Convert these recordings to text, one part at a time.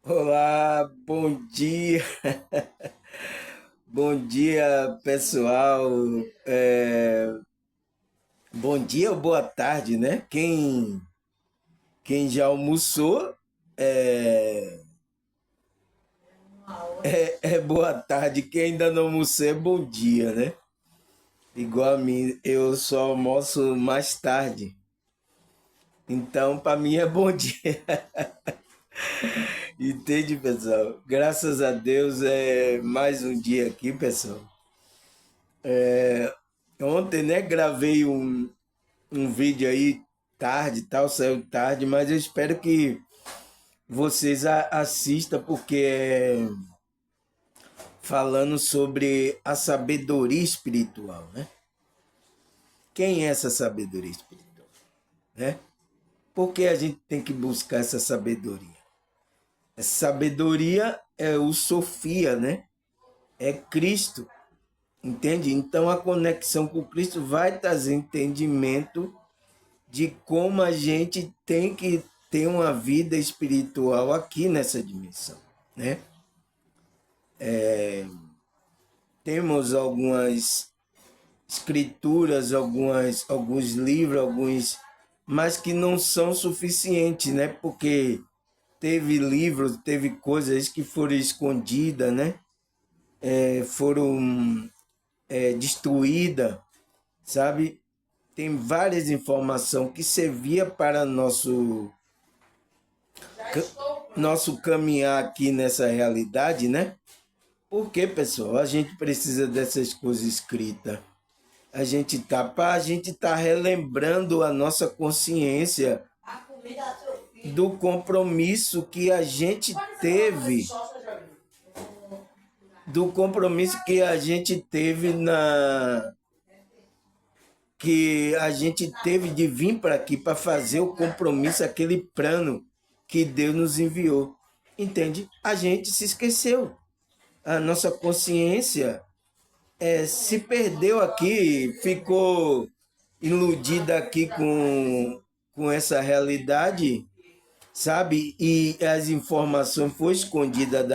Olá, bom dia, bom dia pessoal. Bom dia ou boa tarde, né? Quem já almoçou é boa tarde, quem ainda não almoçou é bom dia, né? Igual a mim, eu só almoço mais tarde, então para mim é bom dia. Entende, pessoal? Graças a Deus é mais um dia aqui, pessoal. Ontem, né, gravei um vídeo aí tarde, tal, saiu tarde, mas eu espero que vocês assistam porque é falando sobre a sabedoria espiritual, né? Quem é essa sabedoria espiritual, né? Por que a gente tem que buscar essa sabedoria? Essa sabedoria é o Sofia, né? É Cristo, entende? Então a conexão com Cristo vai trazer entendimento de como a gente tem que ter uma vida espiritual aqui nessa dimensão, né? Temos algumas escrituras, alguns livros, mas que não são suficientes, né? Porque teve livros, teve coisas que foram escondidas, né? Foram destruídas, sabe? Tem várias informações que servia para nosso caminhar aqui nessa realidade, né? Porque, pessoal, a gente precisa dessas coisas escritas. Para a gente tá relembrando a nossa consciência do compromisso que a gente teve, do compromisso que a gente teve que a gente teve de vir para aqui para fazer o compromisso, aquele plano que Deus nos enviou. Entende? A gente se esqueceu. A nossa consciência se perdeu aqui, ficou iludida aqui com essa realidade, sabe? E as informações foram escondidas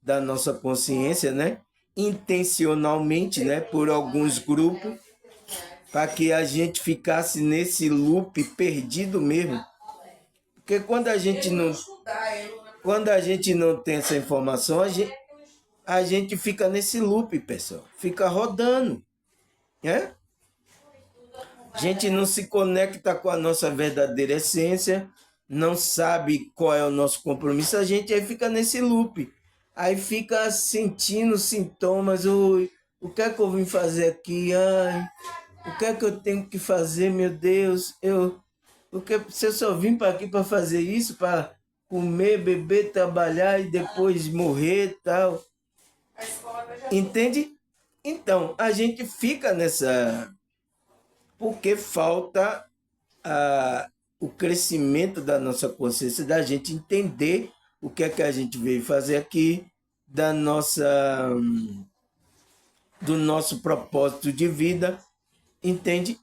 da nossa consciência, né? Intencionalmente, né? Por alguns grupos, para que a gente ficasse nesse loop perdido mesmo. Porque quando a gente não tem essa informação, a gente fica nesse loop, pessoal. Fica rodando, né? A gente não se conecta com a nossa verdadeira essência, não sabe qual é o nosso compromisso, a gente aí fica nesse loop. Aí fica sentindo sintomas, o que é que eu vim fazer aqui? Ai, o que é que eu tenho que fazer, meu Deus? Se eu só vim para aqui para fazer isso, para comer, beber, trabalhar e depois morrer e tal. Entende? Então, a gente fica nessa porque falta o crescimento da nossa consciência, da gente entender o que é que a gente veio fazer aqui, da nossa, do nosso propósito de vida, entende?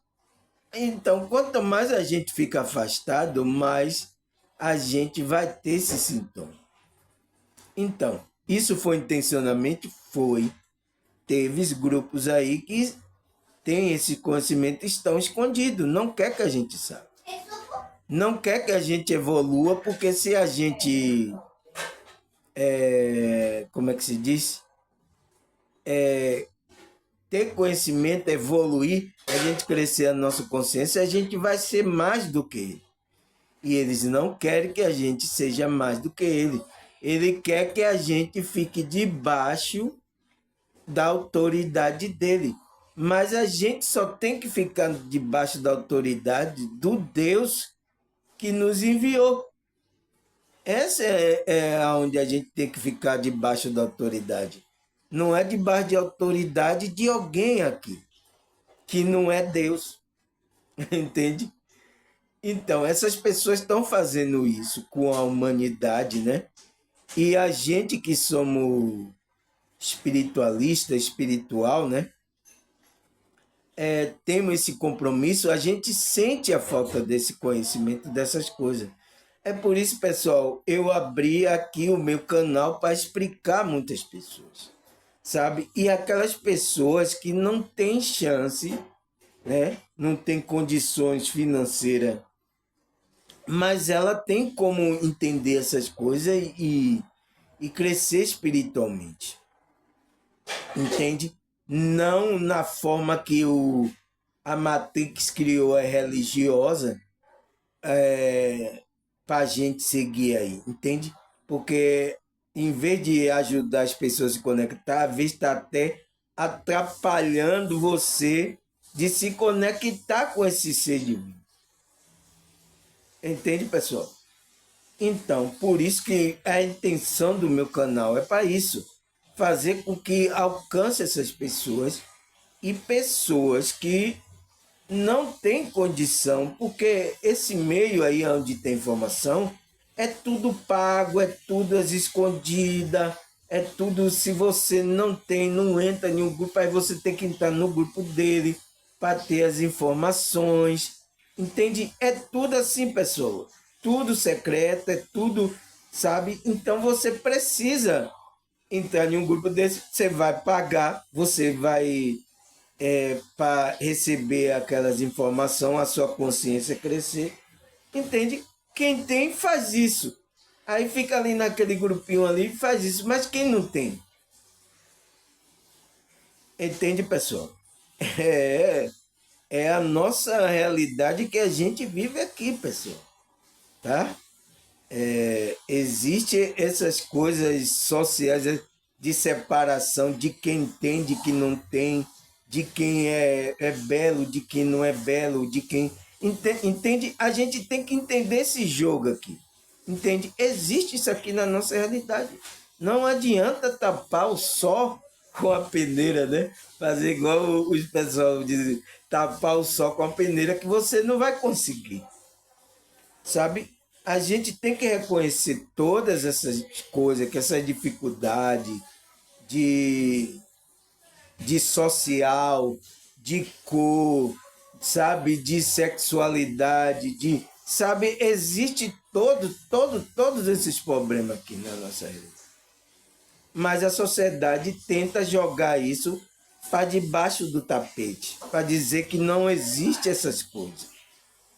Então, quanto mais a gente fica afastado, mais a gente vai ter esse sintoma. Então, isso foi intencionalmente? Foi. Teve grupos aí que têm esse conhecimento e estão escondidos, não quer que a gente saiba. Não quer que a gente evolua, porque se a gente, como é que se diz? Ter conhecimento, evoluir, a gente crescer a nossa consciência, a gente vai ser mais do que ele. E eles não querem que a gente seja mais do que ele. Ele quer que a gente fique debaixo da autoridade dele. Mas a gente só tem que ficar debaixo da autoridade do Deus que nos enviou. Essa é onde a gente tem que ficar debaixo da autoridade. Não é debaixo de autoridade de alguém aqui, que não é Deus. Entende? Então, essas pessoas estão fazendo isso com a humanidade, né? E a gente que somos espiritualista, espiritual, né? Temos esse compromisso, a gente sente a falta desse conhecimento, dessas coisas. É por isso, pessoal, eu abri aqui o meu canal para explicar muitas pessoas, sabe? E aquelas pessoas que não têm chance, né? Não tem condições financeiras, mas ela tem como entender essas coisas e crescer espiritualmente, entende? Não na forma que a Matrix criou, é religiosa, para a gente seguir aí, entende? Porque em vez de ajudar as pessoas a se conectar, às vezes está até atrapalhando você de se conectar com esse ser divino. Entende, pessoal? Então, por isso que a intenção do meu canal é para isso, fazer com que alcance essas pessoas e pessoas que não têm condição, porque esse meio aí onde tem informação é tudo pago, é tudo às escondidas, é tudo, se você não tem, não entra em um grupo, aí você tem que entrar no grupo dele para ter as informações, entende? É tudo assim, pessoal, tudo secreto, é tudo, sabe? Então você precisa entrar em um grupo desse, você vai pagar, você vai para receber aquelas informações, a sua consciência crescer. Entende? Quem tem faz isso. Aí fica ali naquele grupinho ali e faz isso. Mas quem não tem? Entende, pessoal? É, é a nossa realidade que a gente vive aqui, pessoal. Tá? Existe essas coisas sociais de separação de quem tem, de quem não tem, de quem é belo, de quem não é belo, de quem. Entende? A gente tem que entender esse jogo aqui. Entende? Existe isso aqui na nossa realidade. Não adianta tapar o sol com a peneira, né? Fazer igual os pessoal dizem, tapar o sol com a peneira que você não vai conseguir, sabe? A gente tem que reconhecer todas essas coisas, que essa dificuldade de, de social, de cor, sabe, de sexualidade, sabe, existe todos esses problemas aqui na nossa realidade. Mas a sociedade tenta jogar isso para debaixo do tapete, para dizer que não existe essas coisas,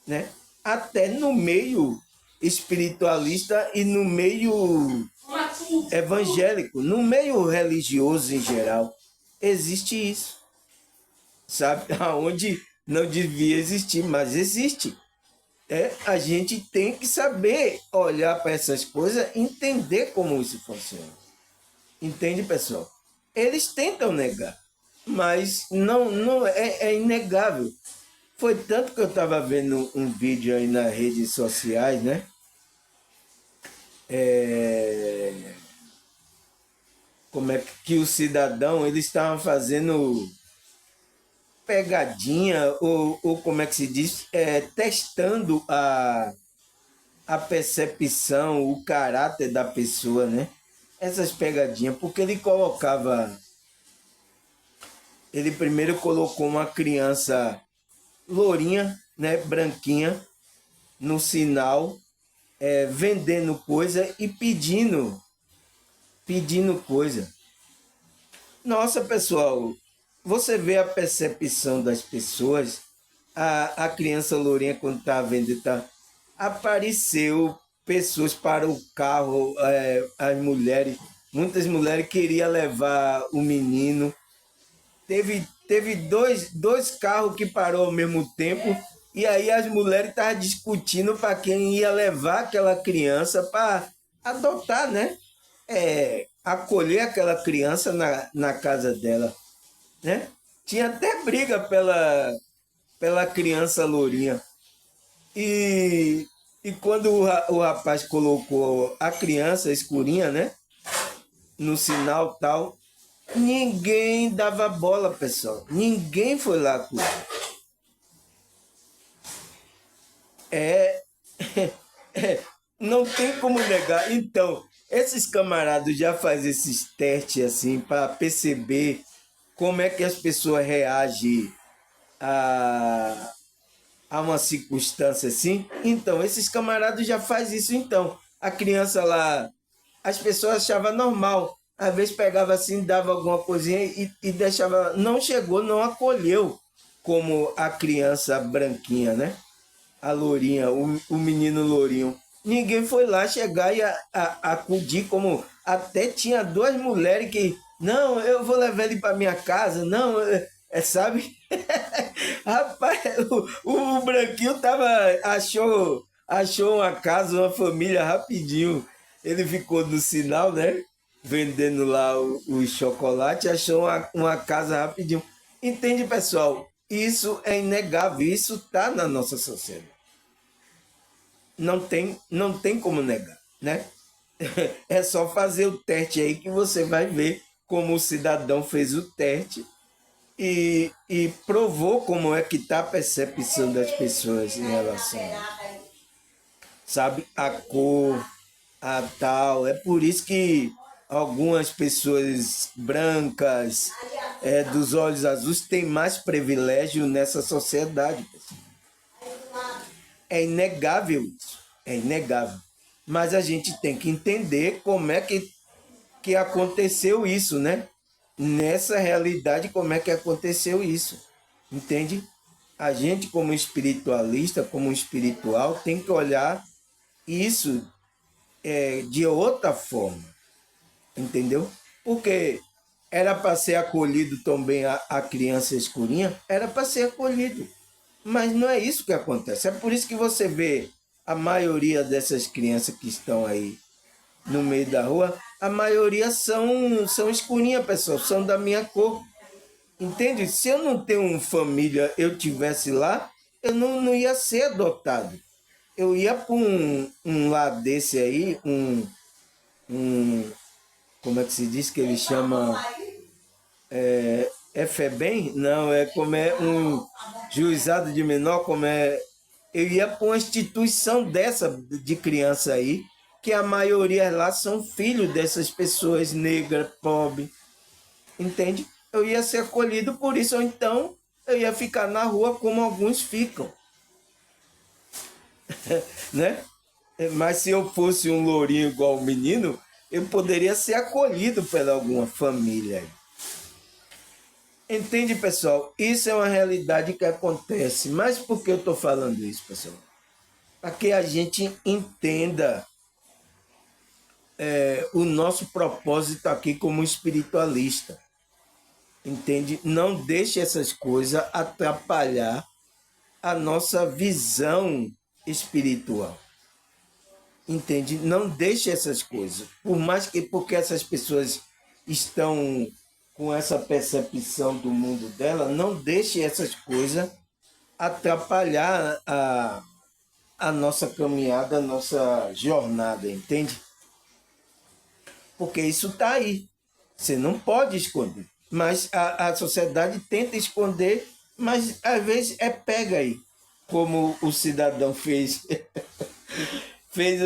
né? Até no meio espiritualista e no meio evangélico, no meio religioso em geral, existe isso, sabe? Aonde não devia existir, mas existe. A gente tem que saber olhar para essas coisas e entender como isso funciona. Entende, pessoal? Eles tentam negar, mas não é inegável. Foi tanto que eu estava vendo um vídeo aí nas redes sociais, né? Como é que o cidadão, eles estavam fazendo pegadinha, ou como é que se diz, testando a percepção, o caráter da pessoa, né? Essas pegadinhas, porque ele primeiro colocou uma criança lourinha, né, branquinha, no sinal, vendendo coisa e pedindo coisa. Nossa, pessoal, você vê a percepção das pessoas, a criança lourinha quando está vendo, apareceu pessoas para o carro, as mulheres, muitas mulheres queriam levar o menino. Teve dois carros que parou ao mesmo tempo, e aí as mulheres estavam discutindo para quem ia levar aquela criança para adotar, né? Acolher aquela criança na casa dela, né? Tinha até briga pela criança lourinha. E quando o rapaz colocou a criança escurinha, né? No sinal tal, ninguém dava bola, pessoal. Ninguém foi lá com ele. Não tem como negar. Então, esses camaradas já fazem esses testes assim para perceber como é que as pessoas reagem a, há uma circunstância assim, então esses camaradas já faz isso então. A criança lá, as pessoas achavam normal. Às vezes pegava assim, dava alguma coisinha e deixava. Não chegou, não acolheu como a criança branquinha, né? A lourinha, o menino lourinho. Ninguém foi lá chegar e acudir, como até tinha duas mulheres que, não, eu vou levar ele para minha casa, não, sabe? Rapaz, o branquinho achou uma casa, uma família rapidinho. Ele ficou no sinal, né? Vendendo lá o chocolate, achou uma casa rapidinho. Entende, pessoal? Isso é inegável, isso está na nossa sociedade. Não tem como negar, né? É só fazer o teste aí que você vai ver como o cidadão fez o teste e provou como é que está a percepção das pessoas em relação, sabe, a cor, a tal. É por isso que algumas pessoas brancas, dos olhos azuis, têm mais privilégio nessa sociedade. É inegável isso, é inegável. Mas a gente tem que entender como é que aconteceu isso, né? Nessa realidade, como é que aconteceu isso, entende? A gente, como espiritualista, como espiritual, tem que olhar isso de outra forma, entendeu? Porque era para ser acolhido também a criança escurinha, era para ser acolhido. Mas não é isso que acontece. É por isso que você vê a maioria dessas crianças que estão aí no meio da rua, a maioria são escurinhas, pessoal, são da minha cor. Entende? Se eu não tenho uma família, eu tivesse lá, eu não ia ser adotado. Eu ia para um lar desse aí, como é que se diz que ele chama? É FEBEM? Não, como é um juizado de menor, como é. Eu ia para uma instituição dessa de criança aí, que a maioria lá são filhos dessas pessoas negras, pobres, entende? Eu ia ser acolhido por isso, ou então eu ia ficar na rua como alguns ficam, né? Mas se eu fosse um lourinho igual o menino, eu poderia ser acolhido por alguma família. Entende, pessoal? Isso é uma realidade que acontece. Mas por que eu estou falando isso, pessoal? Para que a gente entenda o nosso propósito aqui como espiritualista. Entende? Não deixe essas coisas atrapalhar a nossa visão espiritual. Entende? Não deixe essas coisas. Por mais que, porque essas pessoas estão com essa percepção do mundo dela, não deixe essas coisas atrapalhar a nossa caminhada, a nossa jornada, entende? Porque isso está aí. Você não pode esconder. Mas a sociedade tenta esconder, mas às vezes pega aí, como o cidadão fez. Fez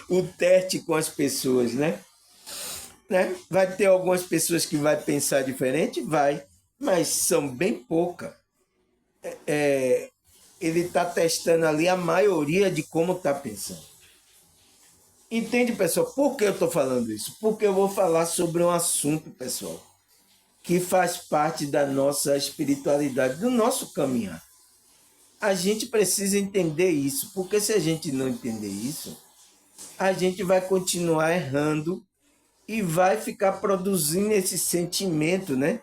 o teste com as pessoas, né? Vai ter algumas pessoas que vai pensar diferente? Vai, mas são bem poucas. Ele está testando ali a maioria de como está pensando. Entende, pessoal? Por que eu estou falando isso? Porque eu vou falar sobre um assunto, pessoal, que faz parte da nossa espiritualidade, do nosso caminhar. A gente precisa entender isso, porque se a gente não entender isso, a gente vai continuar errando e vai ficar produzindo esse sentimento, né?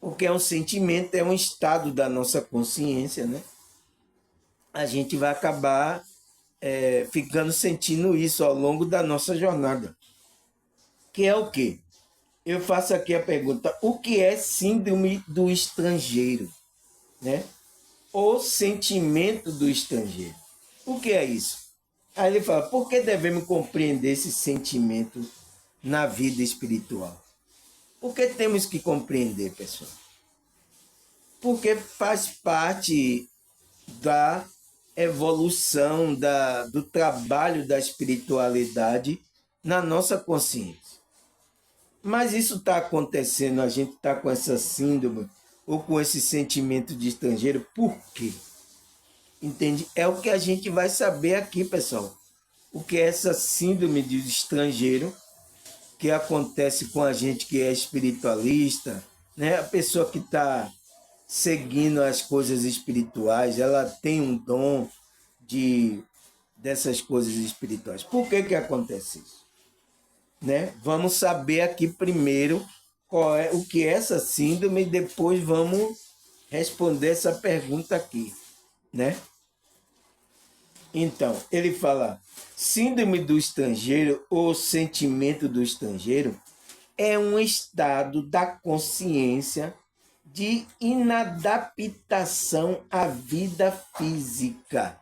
Porque é um sentimento, é um estado da nossa consciência, né? A gente vai acabar ficando sentindo isso ao longo da nossa jornada. Que é o quê? Eu faço aqui a pergunta, o que é síndrome do estrangeiro? Né? O sentimento do estrangeiro. O que é isso? Aí ele fala, por que devemos compreender esse sentimento na vida espiritual? Por que temos que compreender, pessoal? Porque faz parte da evolução, do trabalho da espiritualidade na nossa consciência. Mas isso está acontecendo, a gente está com essa síndrome, ou com esse sentimento de estrangeiro. Por quê? Entende? É o que a gente vai saber aqui, pessoal. O que é essa síndrome de estrangeiro que acontece com a gente que é espiritualista, né? A pessoa que está seguindo as coisas espirituais, ela tem um dom dessas coisas espirituais. Por que acontece isso? Né? Vamos saber aqui primeiro o que é essa síndrome e depois vamos responder essa pergunta aqui, né? Então, ele fala, síndrome do estrangeiro ou sentimento do estrangeiro é um estado da consciência de inadaptação à vida física.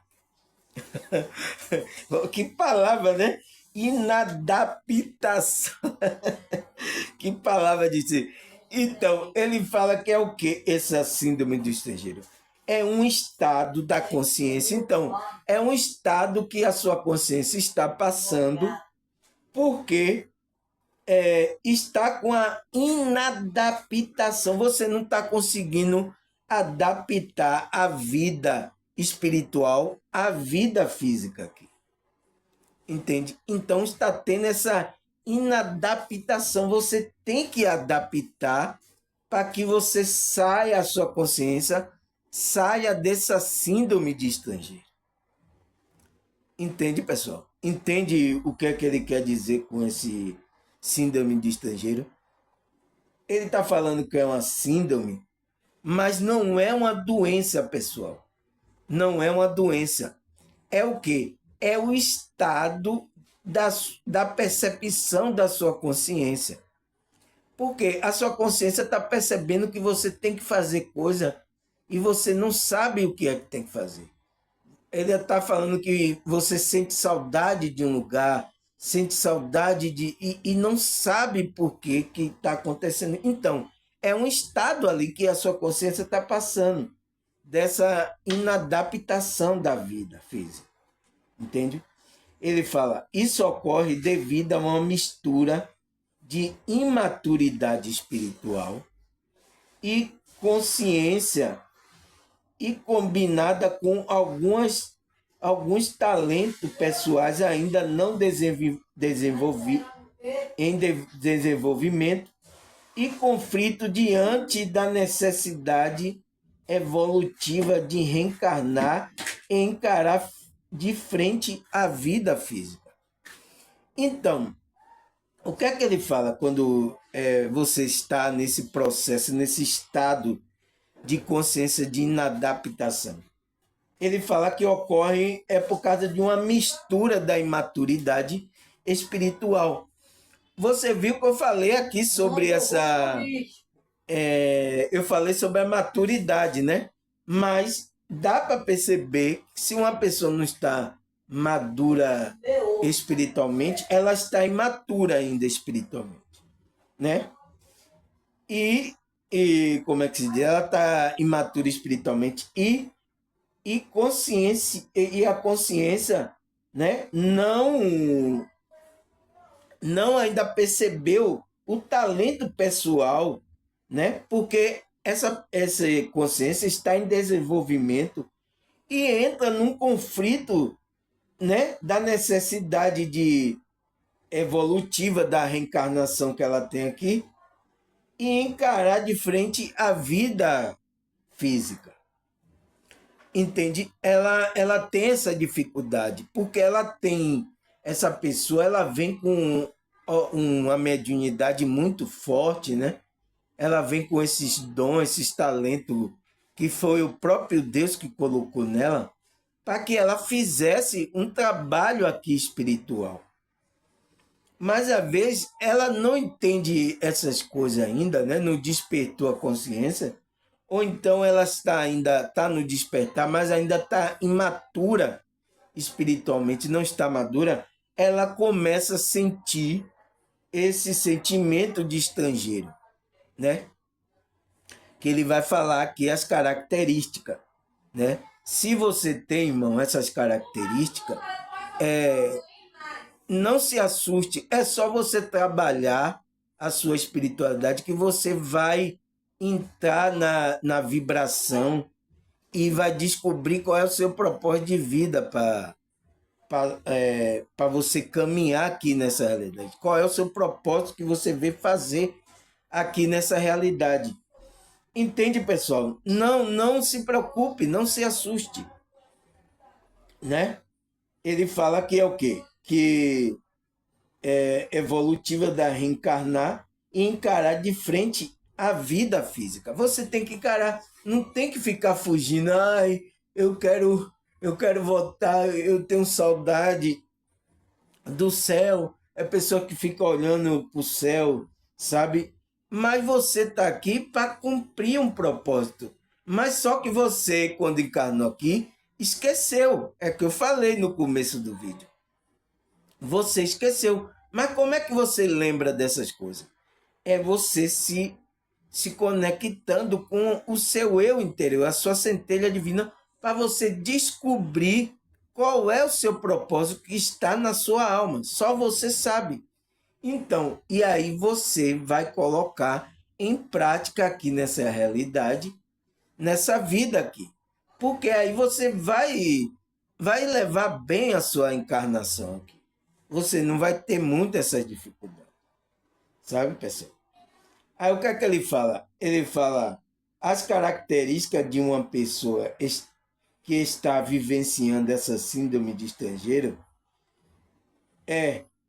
Que palavra, né? Inadaptação. Que palavra de dizer. Então, ele fala que é o que essa síndrome do estrangeiro? É um estado da consciência. Então, é um estado que a sua consciência está passando porque está com a inadaptação. Você não está conseguindo adaptar a vida espiritual à vida física aqui. Entende? Então está tendo essa inadaptação. Você tem que adaptar para que você saia, a sua consciência saia dessa síndrome de estrangeiro. Entende, pessoal? Entende o que é que ele quer dizer com esse síndrome de estrangeiro? Ele está falando que é uma síndrome, mas não é uma doença, pessoal. Não é uma doença. É o quê? É o estado da percepção da sua consciência. Porque a sua consciência está percebendo que você tem que fazer coisa e você não sabe o que é que tem que fazer. Ele está falando que você sente saudade de um lugar, sente saudade e não sabe por que está acontecendo. Então, é um estado ali que a sua consciência está passando, dessa inadaptação da vida física. Entende? Ele fala, isso ocorre devido a uma mistura de imaturidade espiritual e consciência e combinada com alguns talentos pessoais ainda não em desenvolvimento e conflito diante da necessidade evolutiva de reencarnar e encarar de frente à vida física. Então, o que é que ele fala quando você está nesse processo, nesse estado de consciência de inadaptação? Ele fala que ocorre por causa de uma mistura da imaturidade espiritual. Você viu que eu falei aqui sobre essa... eu falei sobre a maturidade, né? Mas dá para perceber que se uma pessoa não está madura espiritualmente, ela está imatura ainda espiritualmente, né? E como é que se diz? Ela está imatura espiritualmente e consciência, e a consciência, né, não ainda percebeu o talento pessoal, né? Porque essa consciência está em desenvolvimento e entra num conflito, né, da necessidade evolutiva da reencarnação que ela tem aqui e encarar de frente a vida física. Entende? Ela tem essa dificuldade, porque essa pessoa, ela vem com uma mediunidade muito forte, né? Ela vem com esses dons, esses talentos que foi o próprio Deus que colocou nela, para que ela fizesse um trabalho aqui espiritual. Mas, às vezes, ela não entende essas coisas ainda, né? Não despertou a consciência, ou então ela está no despertar, mas ainda está imatura espiritualmente, não está madura, ela começa a sentir esse sentimento de estrangeiro, né? Que ele vai falar aqui as características, né? Se você tem, irmão, essas características, não se assuste, é só você trabalhar a sua espiritualidade que você vai entrar na vibração e vai descobrir qual é o seu propósito de vida para você caminhar aqui nessa realidade. Qual é o seu propósito que você vê fazer aqui nessa realidade. Entende, pessoal? Não se preocupe, não se assuste, né? Ele fala que é o quê? Que é evolutiva da reencarnar e encarar de frente a vida física. Você tem que encarar, não tem que ficar fugindo. Ai, eu quero voltar, eu tenho saudade do céu. É pessoa que fica olhando para o céu, sabe? Mas você está aqui para cumprir um propósito. Mas só que você, quando encarnou aqui, esqueceu. É que eu falei no começo do vídeo. Você esqueceu. Mas como é que você lembra dessas coisas? É você se conectando com o seu eu interior, a sua centelha divina, para você descobrir qual é o seu propósito que está na sua alma. Só você sabe. Então, e aí você vai colocar em prática aqui nessa realidade, nessa vida aqui. Porque aí você vai levar bem a sua encarnação aqui. Você não vai ter muito essas dificuldades. Sabe, pessoal? Aí o que é que ele fala? Ele fala as características de uma pessoa que está vivenciando essa síndrome de estrangeiro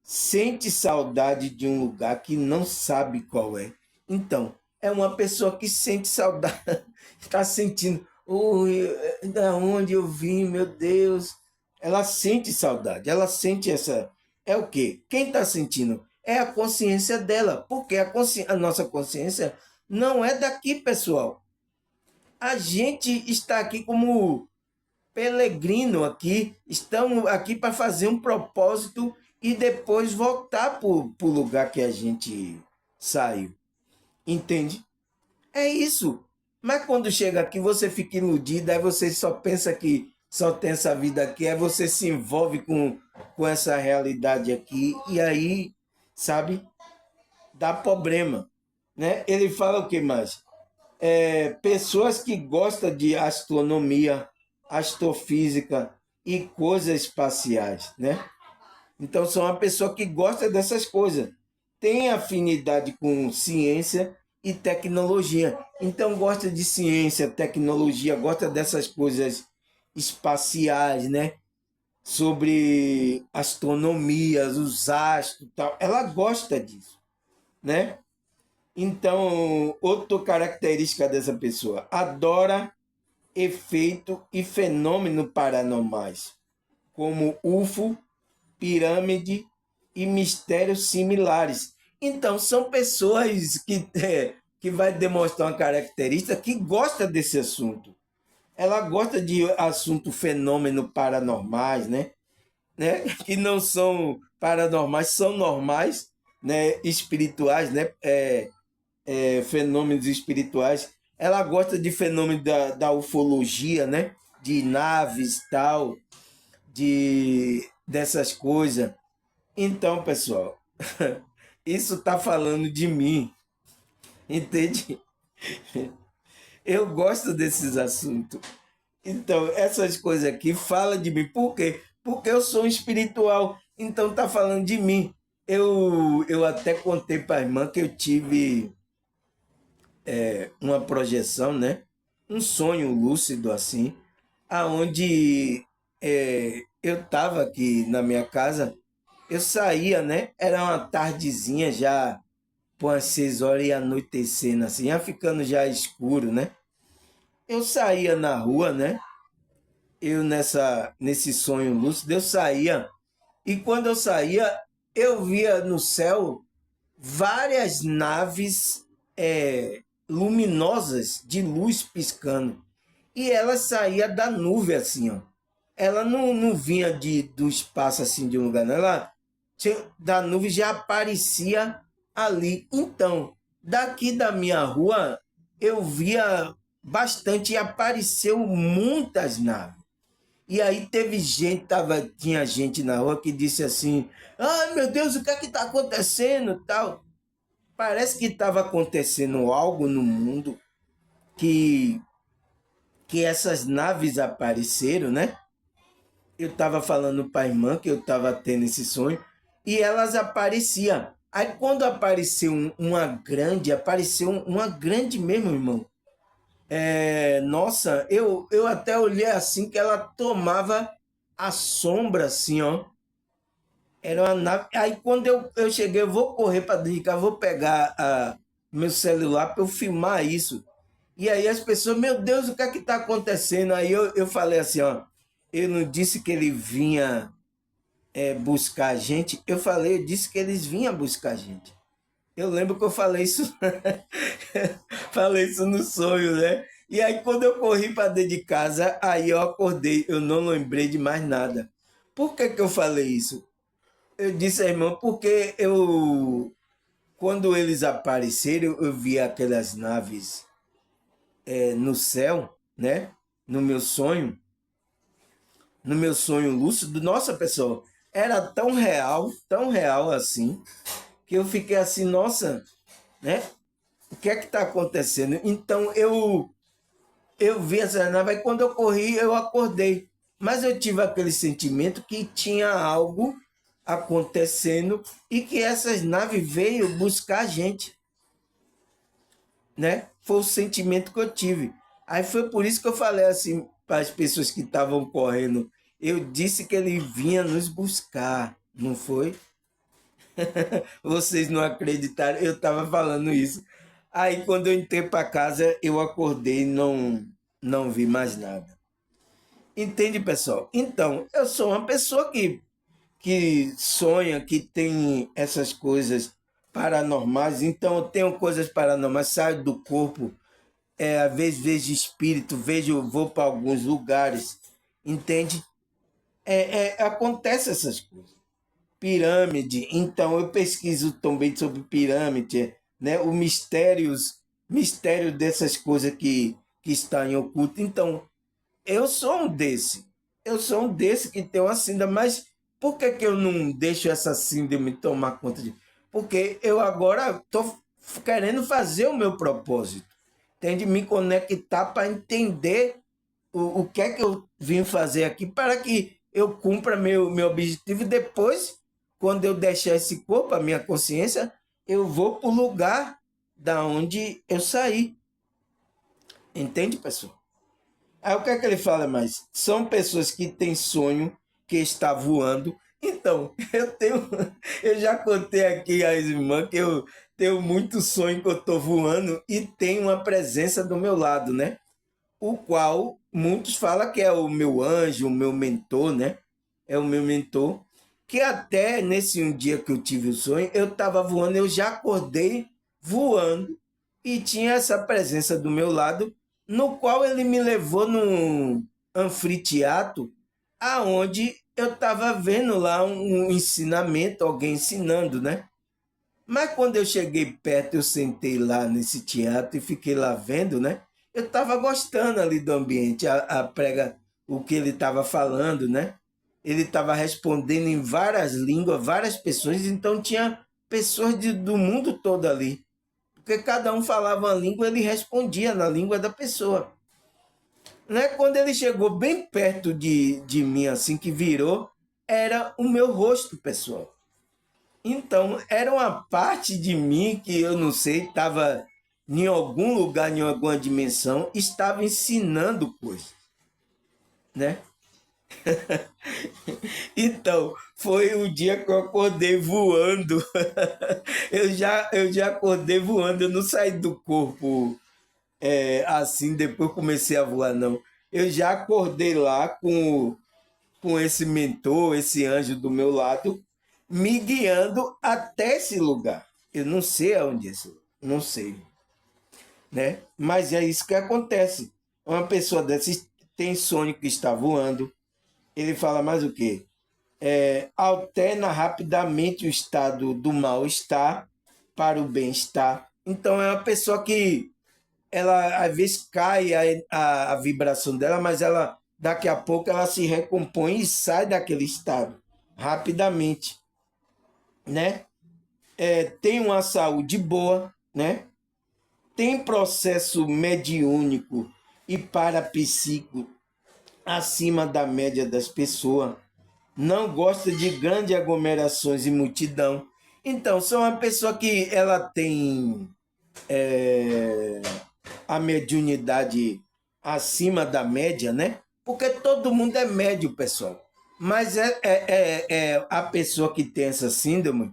sente saudade de um lugar que não sabe qual é. Então, é uma pessoa que sente saudade, está sentindo, ui, da onde eu vim, meu Deus. Ela sente saudade, ela sente essa. É o quê? Quem está sentindo? É a consciência dela, porque a nossa consciência não é daqui, pessoal. A gente está aqui como peregrino aqui, estamos aqui para fazer um propósito e depois voltar para o lugar que a gente saiu. Entende? É isso. Mas quando chega aqui, você fica iludido, aí você só pensa que só tem essa vida aqui, aí você se envolve com essa realidade aqui, e aí, sabe, dá problema. Né? Ele fala o que mais? Pessoas que gostam de astronomia, astrofísica e coisas espaciais, né? Então são uma pessoa que gosta dessas coisas, tem afinidade com ciência e tecnologia. Então gosta de ciência, tecnologia, gosta dessas coisas espaciais, né? Sobre astronomia, os astros, tal. Ela gosta disso, né? Então, outra característica dessa pessoa, adora efeito e fenômeno paranormais, como UFO, pirâmide e mistérios similares. Então, são pessoas que vai demonstrar uma característica que gosta desse assunto. Ela gosta de assunto fenômeno paranormais, né? Que não são paranormais, são normais, né? Espirituais, né? Fenômenos espirituais. Ela gosta de fenômenos da ufologia, né? De naves, tal, dessas coisas. Então, pessoal, isso está falando de mim, entende? Eu gosto desses assuntos. Então, essas coisas aqui falam de mim. Por quê? Porque eu sou um espiritual. Então, está falando de mim. Eu até contei para a irmã que eu tive uma projeção, né? Um sonho lúcido assim, aonde eu estava aqui na minha casa, eu saía, né? Era uma tardezinha já, por umas 6 horas e anoitecendo assim, ia ficando já escuro, né? Eu saía na rua, né? Eu nesse sonho lúcido, eu saía, e quando eu saía, eu via no céu várias naves luminosas de luz piscando. E ela saía da nuvem assim, ó. Ela não vinha do espaço assim de um lugar, não. Ela da nuvem já aparecia ali. Então, daqui da minha rua, eu via bastante e apareceu muitas naves. E aí teve gente, tinha gente na rua que disse assim, ai meu Deus, o que é que está acontecendo? Tal. parece que estava acontecendo algo no mundo que, que essas naves apareceram, né? Eu estava falando para a irmã que eu estava tendo esse sonho e elas apareciam. Aí quando apareceu apareceu uma grande mesmo, irmão. Nossa, eu até olhei assim que ela tomava a sombra assim, ó. Era uma nave. Aí quando eu cheguei, eu vou correr para dentro de casa, vou pegar meu celular para eu filmar isso. E aí as pessoas, meu Deus, o que é que está acontecendo? Aí eu falei assim, ó, eu não disse que ele vinha buscar a gente, eu disse que eles vinham buscar a gente. Eu lembro que eu falei isso, falei isso no sonho, né? E aí quando eu corri para dentro de casa, aí eu acordei, eu não lembrei de mais nada. Por que que eu falei isso? Eu disse, irmão, porque quando eles apareceram, eu vi aquelas naves no céu, né? No meu sonho, no meu sonho lúcido. Nossa, pessoal, era tão real assim, que eu fiquei assim, nossa, né? O que é que está acontecendo? Então eu vi essa nave, e quando eu corri, eu acordei. Mas eu tive aquele sentimento que tinha algo acontecendo e que essas naves veio buscar a gente, né? Foi o sentimento que eu tive. Aí foi por isso que eu falei assim para as pessoas que estavam correndo. Eu disse que ele vinha nos buscar, não foi? Vocês não acreditaram, eu estava falando isso. Aí quando eu entrei para casa, eu acordei e não vi mais nada. Entende, pessoal? Então, eu sou uma pessoa que sonha, que tem essas coisas paranormais. Então, eu tenho coisas paranormais, saio do corpo, às vezes vejo espírito, vou para alguns lugares, entende? Acontece essas coisas. Pirâmide, então eu pesquiso também sobre pirâmide, né? O mistério dessas coisas que estão em oculto. Então, eu sou um desse. Eu sou um desse que tem uma síndrome, mas por que que eu não deixo essa síndrome tomar conta de mim? Porque eu agora estou querendo fazer o meu propósito. Tem de me conectar para entender o que é que eu vim fazer aqui para que eu cumpra meu objetivo. E depois, quando eu deixar esse corpo, a minha consciência, eu vou para o lugar da onde eu saí. Entende, pessoal? Aí o que é que ele fala mais? São pessoas que têm sonho, que está voando. Então, eu já contei aqui às irmãs que eu tenho muito sonho que eu estou voando e tem uma presença do meu lado, né? O qual muitos falam que é o meu anjo, o meu mentor, né? É o meu mentor. Que até nesse um dia que eu tive o sonho, eu estava voando, eu já acordei voando e tinha essa presença do meu lado, no qual ele me levou num anfiteatro, aonde eu estava vendo lá um ensinamento, alguém ensinando, né? Mas quando eu cheguei perto, eu sentei lá nesse teatro e fiquei lá vendo, né? Eu estava gostando ali do ambiente, a prega, o que ele estava falando, né? Ele estava respondendo em várias línguas, várias pessoas, então tinha pessoas do mundo todo ali. Porque cada um falava uma língua, ele respondia na língua da pessoa. Né? Quando ele chegou bem perto de mim, assim que virou, era o meu rosto, pessoal. Então, era uma parte de mim que eu não sei, estava em algum lugar, em alguma dimensão, estava ensinando coisas, né? Então, foi o dia que eu acordei voando. Eu já acordei voando, eu não saí do corpo assim, depois comecei a voar, não. Eu já acordei lá com esse mentor, esse anjo do meu lado, me guiando até esse lugar. Eu não sei aonde é esse lugar, não sei, né? Mas é isso que acontece. Uma pessoa dessa tem sonho que está voando. Ele fala mais o quê? Alterna rapidamente o estado do mal-estar para o bem-estar. Então é uma pessoa que ela às vezes cai a vibração dela, mas ela daqui a pouco ela se recompõe e sai daquele estado rapidamente, né? tem uma saúde boa, né? Tem processo mediúnico e parapsíquico acima da média das pessoas, não gosta de grandes aglomerações e multidão. Então, são uma pessoa que ela tem a mediunidade acima da média, né? Porque todo mundo é médio, pessoal. Mas a pessoa que tem essa síndrome,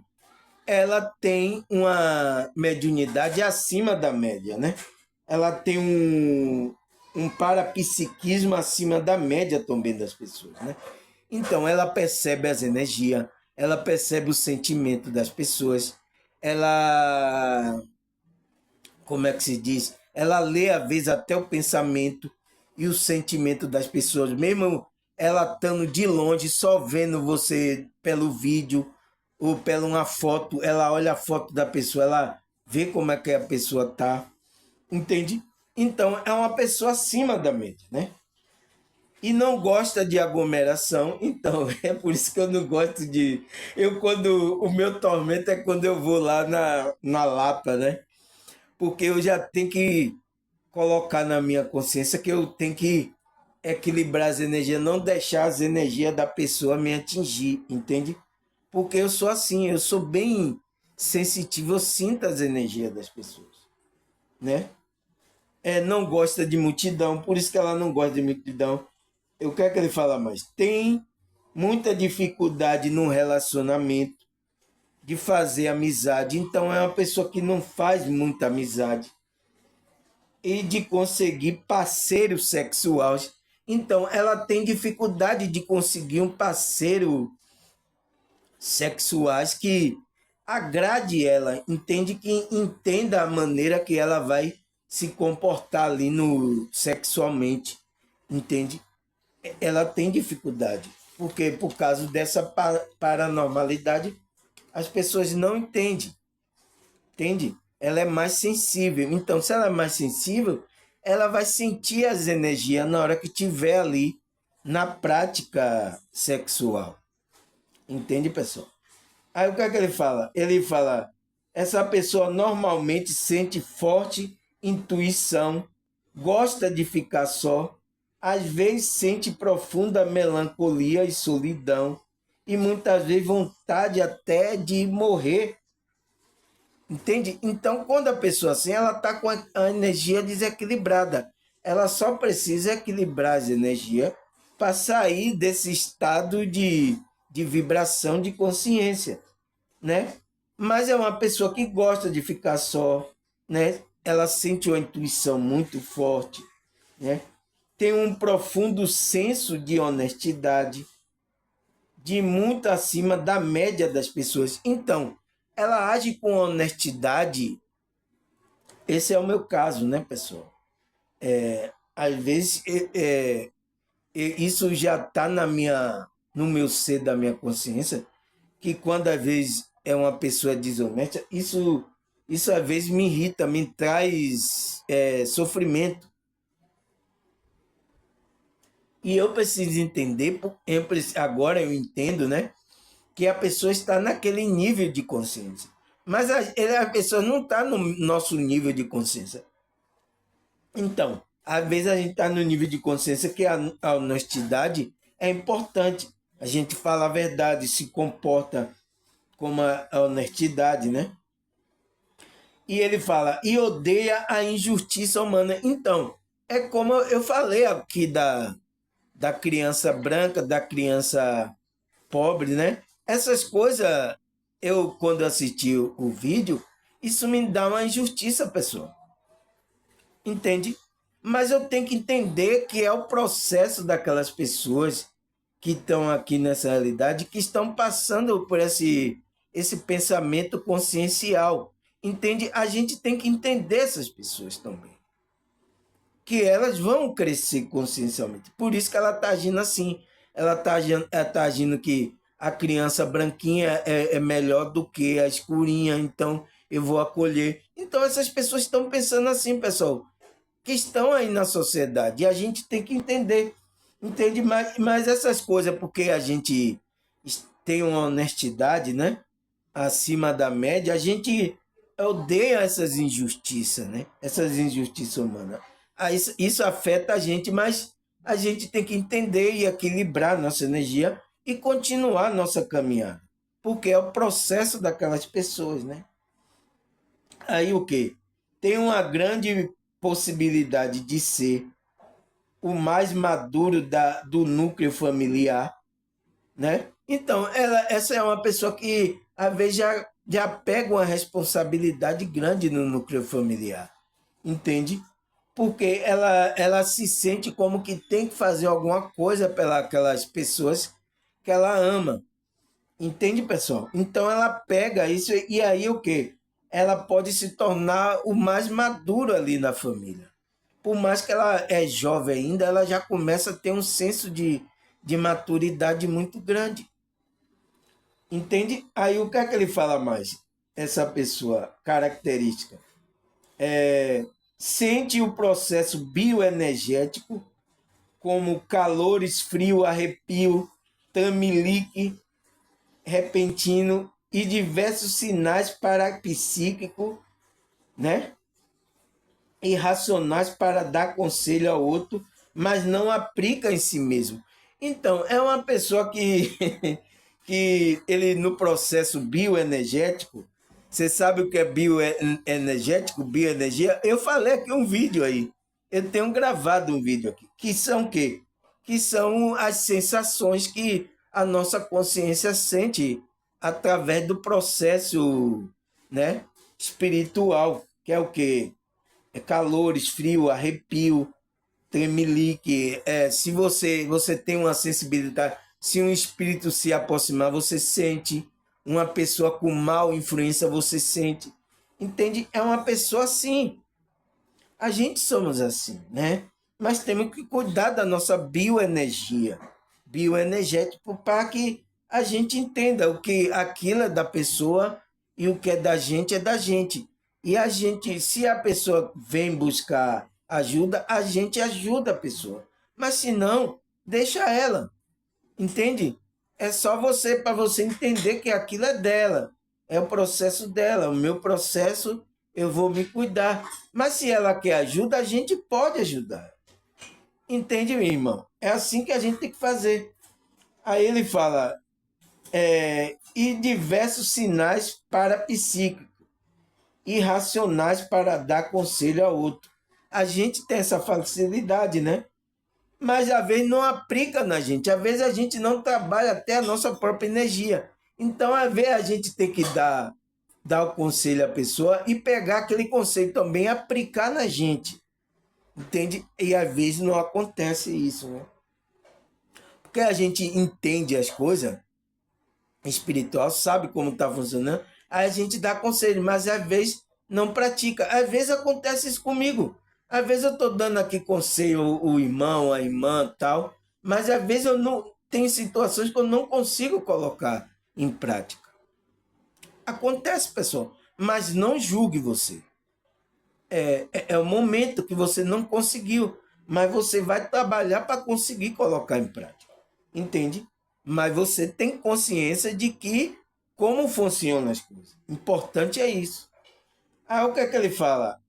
ela tem uma mediunidade acima da média, né? Ela tem um parapsiquismo acima da média também das pessoas, né? Então, ela percebe as energias, ela percebe o sentimento das pessoas, ela, como é que se diz? Ela lê, às vezes, até o pensamento e o sentimento das pessoas, mesmo ela estando de longe, só vendo você pelo vídeo ou pela uma foto, ela olha a foto da pessoa, ela vê como é que a pessoa tá, entende? Então, é uma pessoa acima da média, né? E não gosta de aglomeração, então é por isso que eu não gosto de. Quando o meu tormento é quando eu vou lá na Lapa, né? Porque eu já tenho que colocar na minha consciência que eu tenho que equilibrar as energias, não deixar as energias da pessoa me atingir, entende? Porque eu sou assim, eu sou bem sensitivo, eu sinto as energias das pessoas, né? Não gosta de multidão, por isso que ela não gosta de multidão. Eu quero que ele fala mais. Tem muita dificuldade no relacionamento de fazer amizade, então é uma pessoa que não faz muita amizade e de conseguir parceiros sexuais. Então ela tem dificuldade de conseguir um parceiro sexuais que agrade ela, entende que entenda a maneira que ela vai se comportar ali no sexualmente, entende? Ela tem dificuldade, porque por causa dessa paranormalidade, as pessoas não entendem, entende? Ela é mais sensível. Então, se ela é mais sensível, ela vai sentir as energias na hora que estiver ali na prática sexual. Entende, pessoal? Aí o que é que ele fala? Ele fala, essa pessoa normalmente sente forte intuição, gosta de ficar só, às vezes sente profunda melancolia e solidão, e muitas vezes vontade até de morrer. Entende? Então, quando a pessoa assim, ela está com a energia desequilibrada. Ela só precisa equilibrar as energias para sair desse estado de vibração de consciência, né? Mas é uma pessoa que gosta de ficar só, né? Ela sente uma intuição muito forte, né? Tem um profundo senso de honestidade, de muito acima da média das pessoas. Então, ela age com honestidade. Esse é o meu caso, né, pessoal? Às vezes, isso já está no meu ser da minha consciência, que quando às vezes é uma pessoa desonesta, isso às vezes me irrita, me traz sofrimento. E eu preciso entender, agora eu entendo, né? Que a pessoa está naquele nível de consciência. Mas a pessoa não está no nosso nível de consciência. Então, às vezes a gente está no nível de consciência que a honestidade é importante. A gente fala a verdade, se comporta como a honestidade, né? E ele fala, e odeia a injustiça humana. Então, é como eu falei aqui da criança branca, da criança pobre, né? Essas coisas, eu quando assisti o vídeo, isso me dá uma injustiça, pessoal. Entende? Mas eu tenho que entender que é o processo daquelas pessoas que estão aqui nessa realidade, que estão passando por esse pensamento consciencial. Entende? A gente tem que entender essas pessoas também. Que elas vão crescer consciencialmente. Por isso que ela está agindo assim. Ela tá agindo que a criança branquinha é melhor do que a escurinha, então eu vou acolher. Então essas pessoas estão pensando assim, pessoal, que estão aí na sociedade. E a gente tem que entender. Entende? Mas essas coisas, porque a gente tem uma honestidade, né? acima da média, a gente odeia essas injustiças, né? Essas injustiças humanas. Isso afeta a gente, mas a gente tem que entender e equilibrar nossa energia e continuar nossa caminhada. Porque é o processo daquelas pessoas, né? Aí o quê? Tem uma grande possibilidade de ser o mais maduro do núcleo familiar, né? Então, essa é uma pessoa que, às vezes, já pega uma responsabilidade grande no núcleo familiar, entende? Porque ela se sente como que tem que fazer alguma coisa pelas pessoas que ela ama. Entende, pessoal? Então ela pega isso e aí o quê? Ela pode se tornar o mais maduro ali na família. Por mais que ela é jovem ainda, ela já começa a ter um senso de maturidade muito grande. Entende? Aí o que é que ele fala mais? Essa pessoa característica. Sente o processo bioenergético como calor, esfrio, arrepio, tamilique, repentino e diversos sinais parapsíquicos, né? Irracionais para dar conselho ao outro, mas não aplica em si mesmo. Então, é uma pessoa que, que ele no processo bioenergético, você sabe o que é bioenergético, bioenergia? Eu falei aqui um vídeo aí. Eu tenho gravado um vídeo aqui. Que são o quê? Que são as sensações que a nossa consciência sente através do processo, né, espiritual, que é o quê? É calor, frio, arrepio, tremelique. Se você tem uma sensibilidade, se um espírito se aproximar, você sente. Uma pessoa com mal influência, você sente. Entende? É uma pessoa assim. A gente somos assim, né? Mas temos que cuidar da nossa bioenergia, bioenergético, para que a gente entenda o que aquilo é da pessoa e o que é da gente é da gente. E a gente, se a pessoa vem buscar ajuda, a gente ajuda a pessoa. Mas se não, deixa ela. Entende? É só você para você entender que aquilo é dela. É o processo dela. O meu processo, eu vou me cuidar. Mas se ela quer ajuda, a gente pode ajudar. Entende, meu irmão? É assim que a gente tem que fazer. Aí ele fala, e diversos sinais parapsíquicos, irracionais para dar conselho ao outro. A gente tem essa facilidade, né? Mas às vezes não aplica na gente, às vezes a gente não trabalha até a nossa própria energia. Então, às vezes a gente tem que dar o conselho à pessoa e pegar aquele conselho também e aplicar na gente, entende? E às vezes não acontece isso, né? Porque a gente entende as coisas espiritual, sabe como está funcionando, aí a gente dá conselho, mas às vezes não pratica. Às vezes acontece isso comigo. Às vezes eu estou dando aqui conselho o irmão, a irmã tal, mas às vezes eu não tenho situações que eu não consigo colocar em prática. Acontece, pessoal, mas não julgue você. É o momento que você não conseguiu, mas você vai trabalhar para conseguir colocar em prática. Entende? Mas você tem consciência de que como funcionam as coisas. Importante é isso. O que é que ele fala?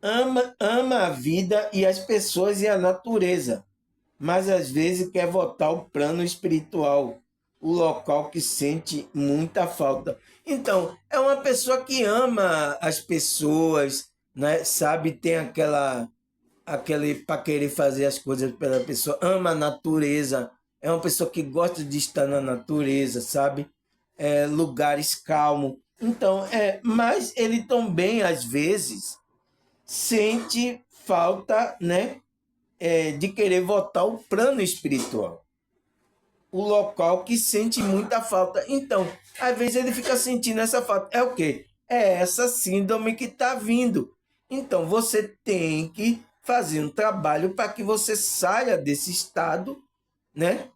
Ama a vida e as pessoas e a natureza, mas às vezes quer voltar ao plano espiritual, o local que sente muita falta. Então, é uma pessoa que ama as pessoas, né? Sabe, tem aquele para querer fazer as coisas pela pessoa, ama a natureza, é uma pessoa que gosta de estar na natureza, sabe? Lugares calmos. Então, mas ele também, às vezes, sente falta, né? De querer voltar ao plano espiritual. O local que sente muita falta. Então, às vezes ele fica sentindo essa falta. É o quê? É essa síndrome que está vindo. Então, você tem que fazer um trabalho para que você saia desse estado, né?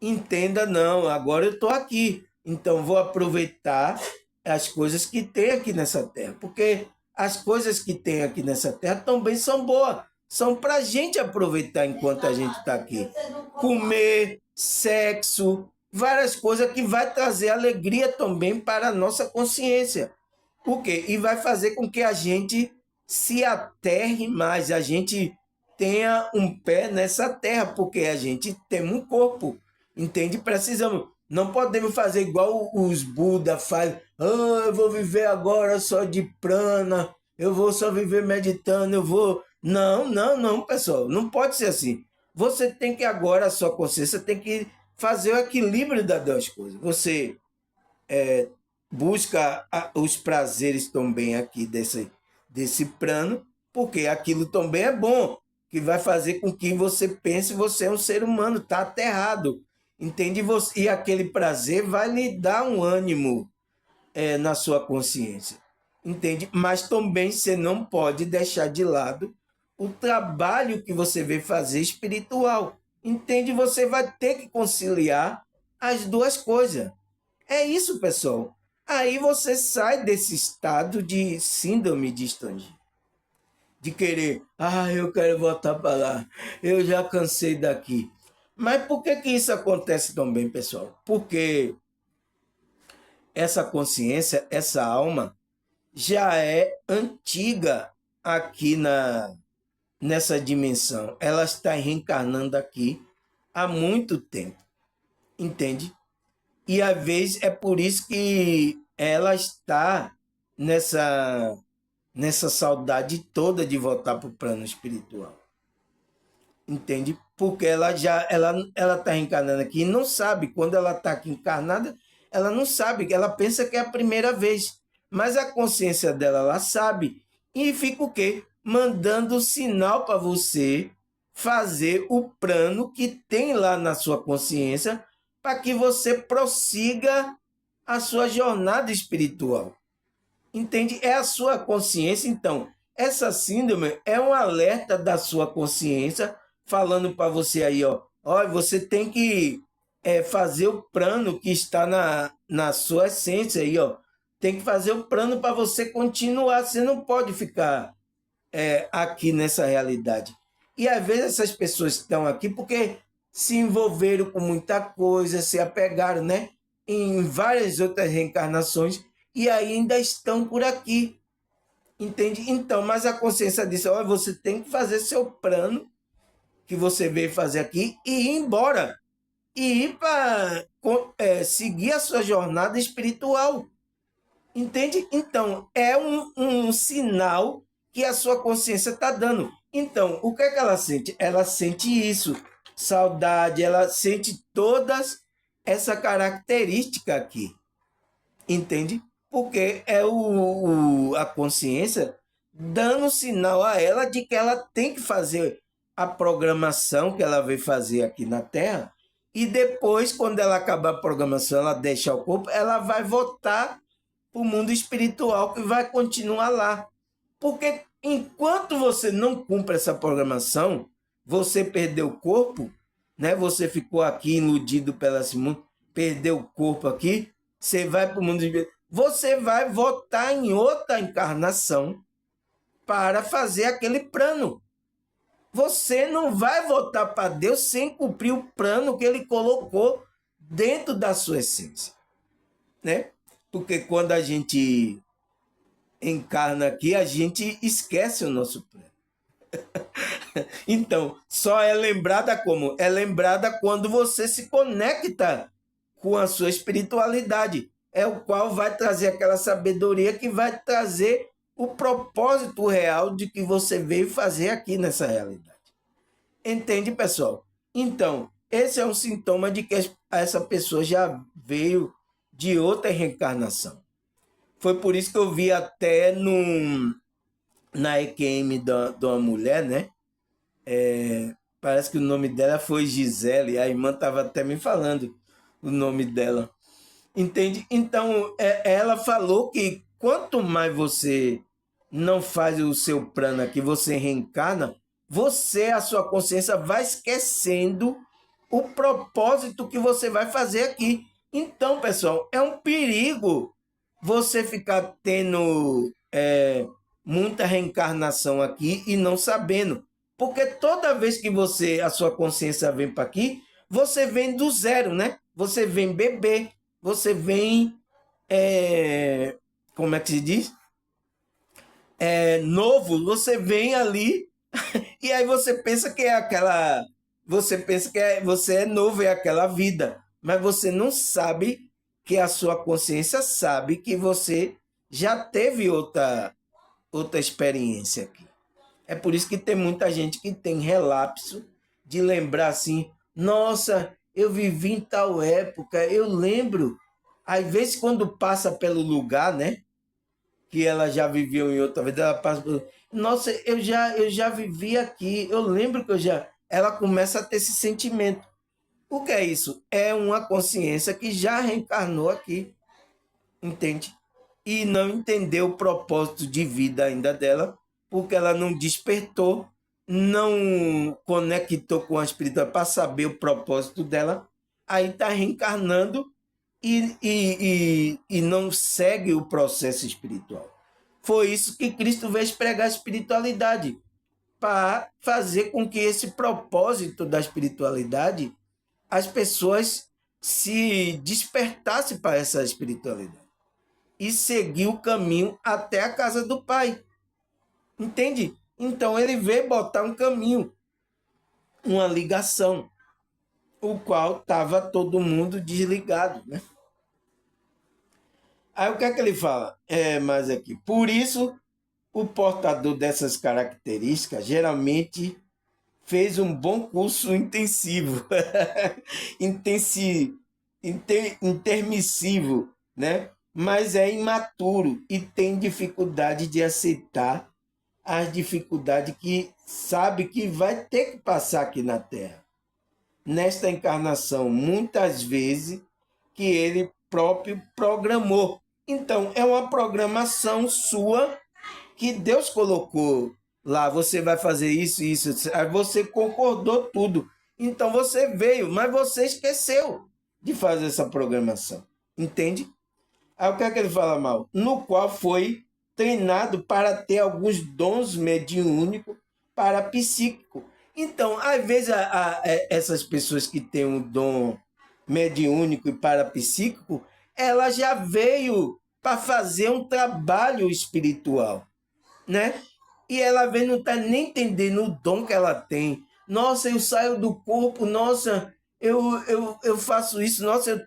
Entenda, não, agora eu estou aqui. Então, vou aproveitar as coisas que tem aqui nessa terra. Porque as coisas que tem aqui nessa terra também são boas. São para a gente aproveitar enquanto a gente está aqui. Comer, sexo, várias coisas que vai trazer alegria também para a nossa consciência. Por quê? E vai fazer com que a gente se aterre mais, a gente tenha um pé nessa terra, porque a gente tem um corpo, entende? Precisamos, não podemos fazer igual os Buda fazem. Eu vou viver agora só de prana, eu vou só viver meditando, eu vou... Não, não, não, pessoal, não pode ser assim. Você tem que agora, a sua consciência tem que fazer o equilíbrio das duas coisas. Você busca os prazeres também aqui desse plano, porque aquilo também é bom, que vai fazer com que você pense que você é um ser humano, está aterrado, entende? E aquele prazer vai lhe dar um ânimo na sua consciência, entende? Mas também você não pode deixar de lado o trabalho que você veio fazer espiritual, entende? Você vai ter que conciliar as duas coisas. É isso, pessoal. Aí você sai desse estado de síndrome de Stange, de querer, eu quero voltar para lá, eu já cansei daqui. Mas por que isso acontece também, pessoal? Porque essa consciência, essa alma, já é antiga aqui nessa dimensão. Ela está reencarnando aqui há muito tempo, entende? E às vezes é por isso que ela está nessa saudade toda de voltar para o plano espiritual. Entende? Porque ela está reencarnando aqui e não sabe, quando ela está aqui encarnada, ela não sabe, ela pensa que é a primeira vez. Mas a consciência dela, ela sabe. E fica o quê? Mandando sinal para você fazer o plano que tem lá na sua consciência para que você prossiga a sua jornada espiritual. Entende? É a sua consciência. Então, essa síndrome é um alerta da sua consciência falando para você aí, olha, você tem que fazer o plano que está na sua essência aí, tem que fazer o plano para você continuar. Você não pode ficar aqui nessa realidade. E às vezes essas pessoas estão aqui porque se envolveram com muita coisa, se apegaram, né, em várias outras reencarnações e ainda estão por aqui, entende? Então, mas a consciência disse, olha, você tem que fazer seu plano que você veio fazer aqui e ir embora, e ir para seguir a sua jornada espiritual, entende? Então, é um sinal que a sua consciência está dando. Então, o que é que ela sente? Ela sente isso, saudade, ela sente todas essa característica aqui, entende? Porque é a consciência dando sinal a ela de que ela tem que fazer a programação que ela veio fazer aqui na Terra, e depois, quando ela acabar a programação, ela deixa o corpo, ela vai voltar para o mundo espiritual, que vai continuar lá. Porque enquanto você não cumpre essa programação, você perdeu o corpo, né? Você ficou aqui iludido pela Simone, perdeu o corpo aqui, você vai para o mundo espiritual, você vai voltar em outra encarnação para fazer aquele plano. Você não vai voltar para Deus sem cumprir o plano que ele colocou dentro da sua essência, né? Porque quando a gente encarna aqui, a gente esquece o nosso plano. Então, só é lembrada como? É lembrada quando você se conecta com a sua espiritualidade, é o qual vai trazer aquela sabedoria que vai trazer o propósito real de que você veio fazer aqui nessa realidade. Entende, pessoal? Então, esse é um sintoma de que essa pessoa já veio de outra reencarnação. Foi por isso que eu vi até na EQM de uma mulher, né? Parece que o nome dela foi Gisele, a irmã estava até me falando o nome dela. Entende? Então, ela falou que quanto mais você não faz o seu plano aqui, você reencarna, a sua consciência vai esquecendo o propósito que você vai fazer aqui. Então, pessoal, é um perigo você ficar tendo muita reencarnação aqui e não sabendo. Porque toda vez que a sua consciência vem para aqui, você vem do zero, né? você vem bebê, você vem, como é que se diz? Novo, você vem ali e aí você pensa que é aquela, você pensa que você é novo, é aquela vida, mas você não sabe que a sua consciência sabe que você já teve outra experiência aqui. É por isso que tem muita gente que tem relapso de lembrar assim, nossa, eu vivi em tal época, eu lembro. Às vezes quando passa pelo lugar, né, que ela já viveu em outra vida, ela passa por, nossa, eu já vivi aqui, eu lembro que eu já, ela começa a ter esse sentimento. O que é isso? É uma consciência que já reencarnou aqui, entende? E não entendeu o propósito de vida ainda dela, porque ela não despertou, não conectou com a espiritualidade para saber o propósito dela, aí está reencarnando e não segue o processo espiritual. Foi isso que Cristo veio pregar a espiritualidade, para fazer com que esse propósito da espiritualidade, as pessoas se despertassem para essa espiritualidade e seguir o caminho até a casa do Pai. Entende? Então ele veio botar um caminho, uma ligação, o qual estava todo mundo desligado, né? Aí o que é que ele fala? Mais aqui. Por isso, o portador dessas características geralmente fez um bom curso intensivo, intermissivo, né? Mas é imaturo e tem dificuldade de aceitar as dificuldades que sabe que vai ter que passar aqui na Terra. Nesta encarnação, muitas vezes, que ele próprio programou. Então, é uma programação sua que Deus colocou lá. Você vai fazer isso, isso. Aí você concordou tudo. Então, você veio, mas você esqueceu de fazer essa programação. Entende? Aí o que é que ele fala mal? No qual foi treinado para ter alguns dons mediúnicos para psíquico. Então, às vezes, essas pessoas que têm um dom mediúnico e parapsíquico, ela já veio para fazer um trabalho espiritual, né? E ela vem, não está nem entendendo o dom que ela tem. Nossa, eu saio do corpo, nossa, eu faço isso, nossa,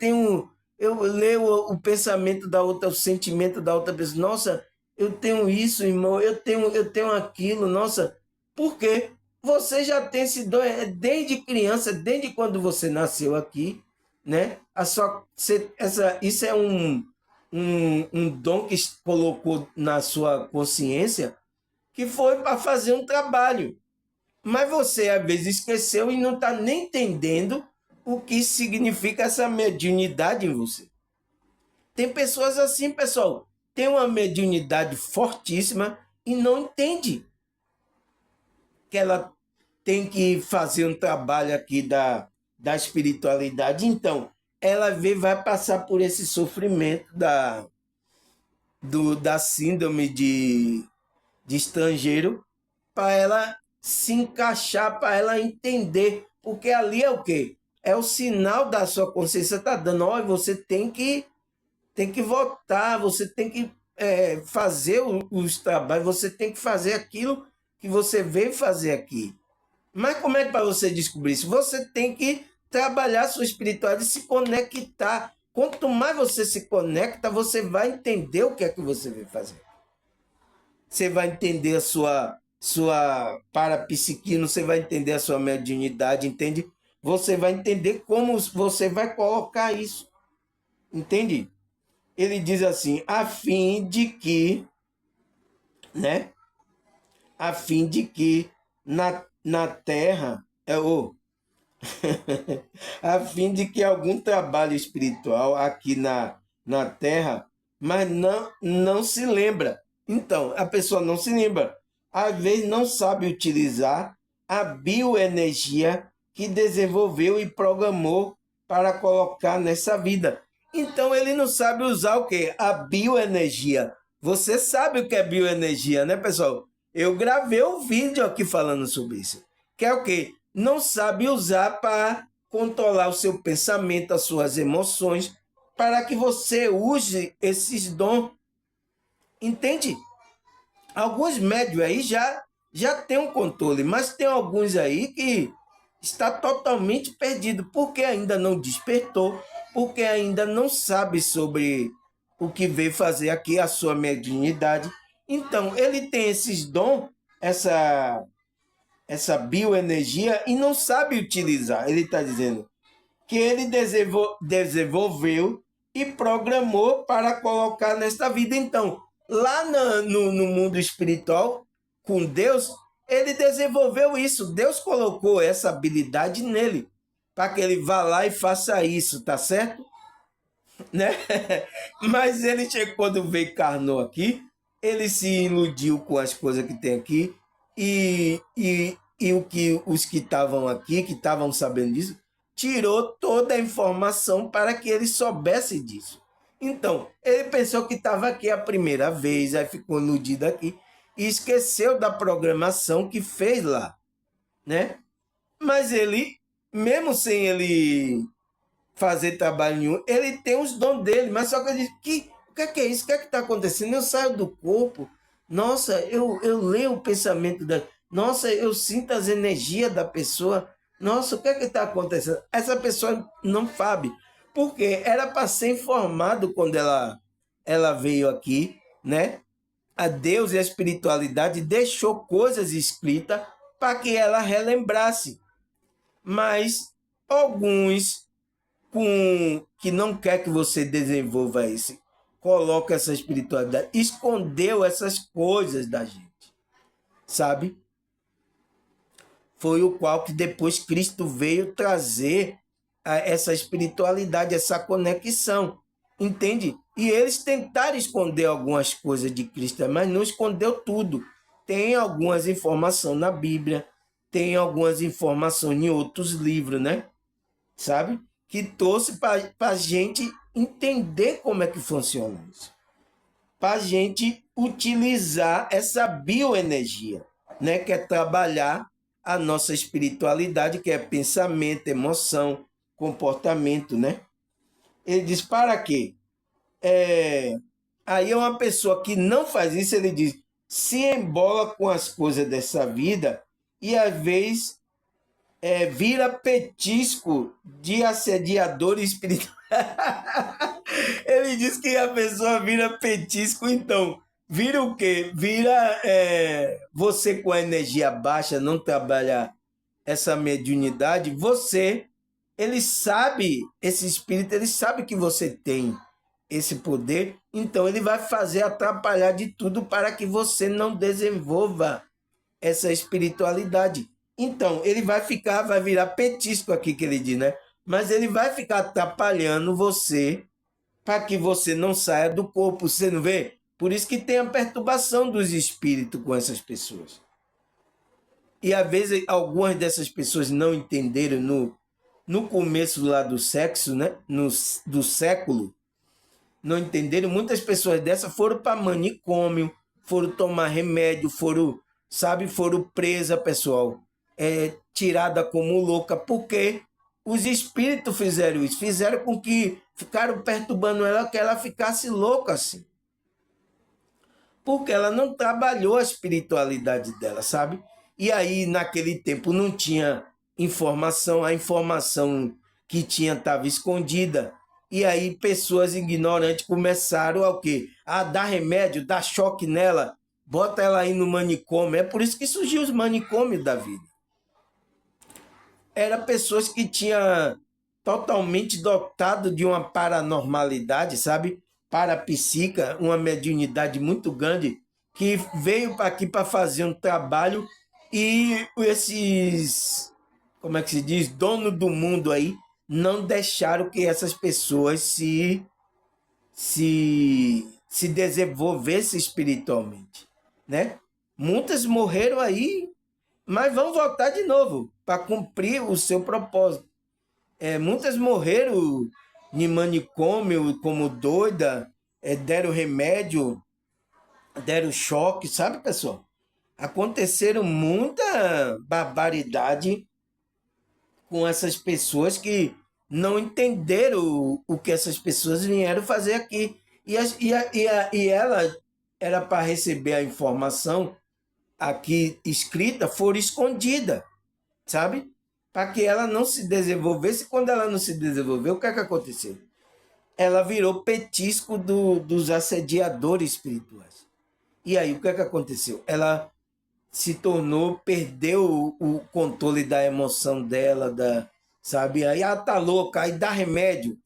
eu leio o pensamento da outra, o sentimento da outra pessoa. Nossa, eu tenho isso, irmão, eu tenho aquilo, nossa. Por quê? Você já tem esse dom desde criança, desde quando você nasceu aqui, né? Isso é um dom que colocou na sua consciência, que foi para fazer um trabalho. Mas você, às vezes, esqueceu e não está nem entendendo o que significa essa mediunidade em você. Tem pessoas assim, pessoal, tem uma mediunidade fortíssima e não entende que ela tem que fazer um trabalho aqui da espiritualidade. Então, ela vai passar por esse sofrimento da síndrome de estrangeiro, para ela se encaixar, para ela entender. Porque ali é o quê? É o sinal da sua consciência está dando. Olha, você tem que votar, você tem que fazer os trabalhos, você tem que fazer aquilo que você veio fazer aqui. Mas como é que para você descobrir isso? Você tem que trabalhar sua espiritualidade e se conectar. Quanto mais você se conecta, você vai entender o que é que você veio fazer. Você vai entender a sua parapsiquismo, você vai entender a sua mediunidade, entende? Você vai entender como você vai colocar isso. Entende? Ele diz assim, a fim de que, né? A fim de que na terra, a fim de que algum trabalho espiritual aqui na terra, mas não se lembra. Então, a pessoa não se lembra. Às vezes não sabe utilizar a bioenergia que desenvolveu e programou para colocar nessa vida. Então, ele não sabe usar o quê? A bioenergia. Você sabe o que é bioenergia, né, pessoal? Eu gravei um vídeo aqui falando sobre isso. Que é o quê? Não sabe usar para controlar o seu pensamento, as suas emoções, para que você use esses dons. Entende? Alguns médios aí já têm um controle, mas tem alguns aí que está totalmente perdido, porque ainda não despertou, porque ainda não sabe sobre o que veio fazer aqui, a sua mediunidade. Então, ele tem esses dons, essa bioenergia, e não sabe utilizar. Ele está dizendo que ele desenvolveu e programou para colocar nesta vida. Então, lá no mundo espiritual, com Deus, ele desenvolveu isso. Deus colocou essa habilidade nele, para que ele vá lá e faça isso, tá certo? Né? Mas ele chegou, quando veio encarnou aqui, ele se iludiu com as coisas que tem aqui, e o que os que estavam aqui, que estavam sabendo disso, tirou toda a informação para que ele soubesse disso. Então, ele pensou que estava aqui a primeira vez, aí ficou iludido aqui, e esqueceu da programação que fez lá, né? Mas ele, mesmo sem ele fazer trabalho nenhum, ele tem os dons dele, mas só que ele diz, o que é isso? O que está acontecendo? Eu saio do corpo, nossa, eu leio o pensamento da... Nossa, eu sinto as energias da pessoa. Nossa, o que está acontecendo? Essa pessoa não sabe, porque era para ser informado quando ela veio aqui, né? A Deus e a espiritualidade deixou coisas escritas para que ela relembrasse. Mas alguns que não quer que você desenvolva isso, coloca essa espiritualidade, escondeu essas coisas da gente, sabe? Foi o qual que depois Cristo veio trazer essa espiritualidade, essa conexão, entende? E eles tentaram esconder algumas coisas de Cristo, mas não escondeu tudo. Tem algumas informações na Bíblia, tem algumas informações em outros livros, né? Sabe? Que trouxe para a gente entender como é que funciona isso. Para a gente utilizar essa bioenergia, né? Que é trabalhar a nossa espiritualidade, que é pensamento, emoção, comportamento, né? Ele diz, para quê? Aí é uma pessoa que não faz isso, ele diz, se embola com as coisas dessa vida e às vezes vira petisco de assediador espiritual. Ele diz que a pessoa vira petisco, então, vira o quê? Vira você com a energia baixa, não trabalhar essa mediunidade, ele sabe, esse espírito, ele sabe que você tem esse poder, então ele vai fazer atrapalhar de tudo para que você não desenvolva essa espiritualidade. Então, ele vai virar petisco aqui que ele diz, né? Mas ele vai ficar atrapalhando você para que você não saia do corpo, você não vê? Por isso que tem a perturbação dos espíritos com essas pessoas. E às vezes algumas dessas pessoas não entenderam no começo lá do sexo, né? Do século, não entenderam. Muitas pessoas dessas foram para manicômio, foram tomar remédio, foram presas, pessoal, tirada como louca, porque os espíritos fizeram isso, fizeram com que ficaram perturbando ela, que ela ficasse louca assim. Porque ela não trabalhou a espiritualidade dela, sabe? E aí, naquele tempo, não tinha informação, a informação que tinha estava escondida. E aí, pessoas ignorantes começaram a o quê? A dar remédio, dar choque nela, bota ela aí no manicômio. É por isso que surgiu os manicômios da vida. Eram pessoas que tinham totalmente dotado de uma paranormalidade, sabe? Parapsíquica, uma mediunidade muito grande, que veio para aqui para fazer um trabalho, e esses, como é que se diz, dono do mundo aí, não deixaram que essas pessoas se desenvolvessem espiritualmente, né? Muitas morreram aí, mas vão voltar de novo para cumprir o seu propósito. Muitas morreram em manicômio como doida, deram remédio, deram choque, sabe, pessoal? Aconteceram muita barbaridade com essas pessoas que não entenderam o que essas pessoas vieram fazer aqui. E ela era para receber a informação aqui escrita, for escondida, sabe? Para que ela não se desenvolvesse. Quando ela não se desenvolveu, o que é que aconteceu? Ela virou petisco dos assediadores espirituais. E aí, o que é que aconteceu? Ela se tornou, perdeu o controle da emoção dela, sabe? Aí ela tá louca, aí dá remédio,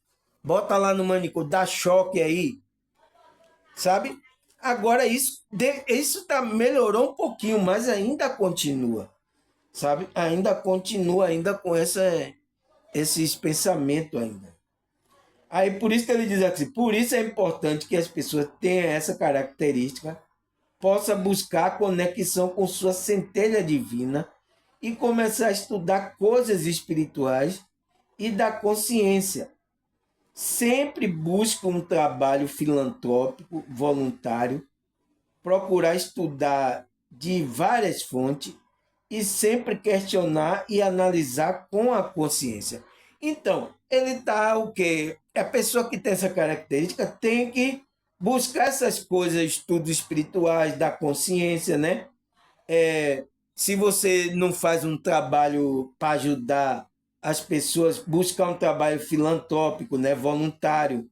bota lá no manicômio, dá choque aí, sabe? Agora isso tá, melhorou um pouquinho, mas ainda continua, sabe? Ainda continua ainda com esses pensamentos ainda. Aí por isso que ele diz assim, por isso é importante que as pessoas tenham essa característica, possa buscar a conexão com sua centelha divina e começar a estudar coisas espirituais e da consciência. Sempre busque um trabalho filantrópico, voluntário, procurar estudar de várias fontes e sempre questionar e analisar com a consciência. Então, ele está o quê? A pessoa que tem essa característica tem que buscar essas coisas, estudos espirituais, da consciência, né? Se você não faz um trabalho para ajudar as pessoas, buscar um trabalho filantrópico, né? Voluntário,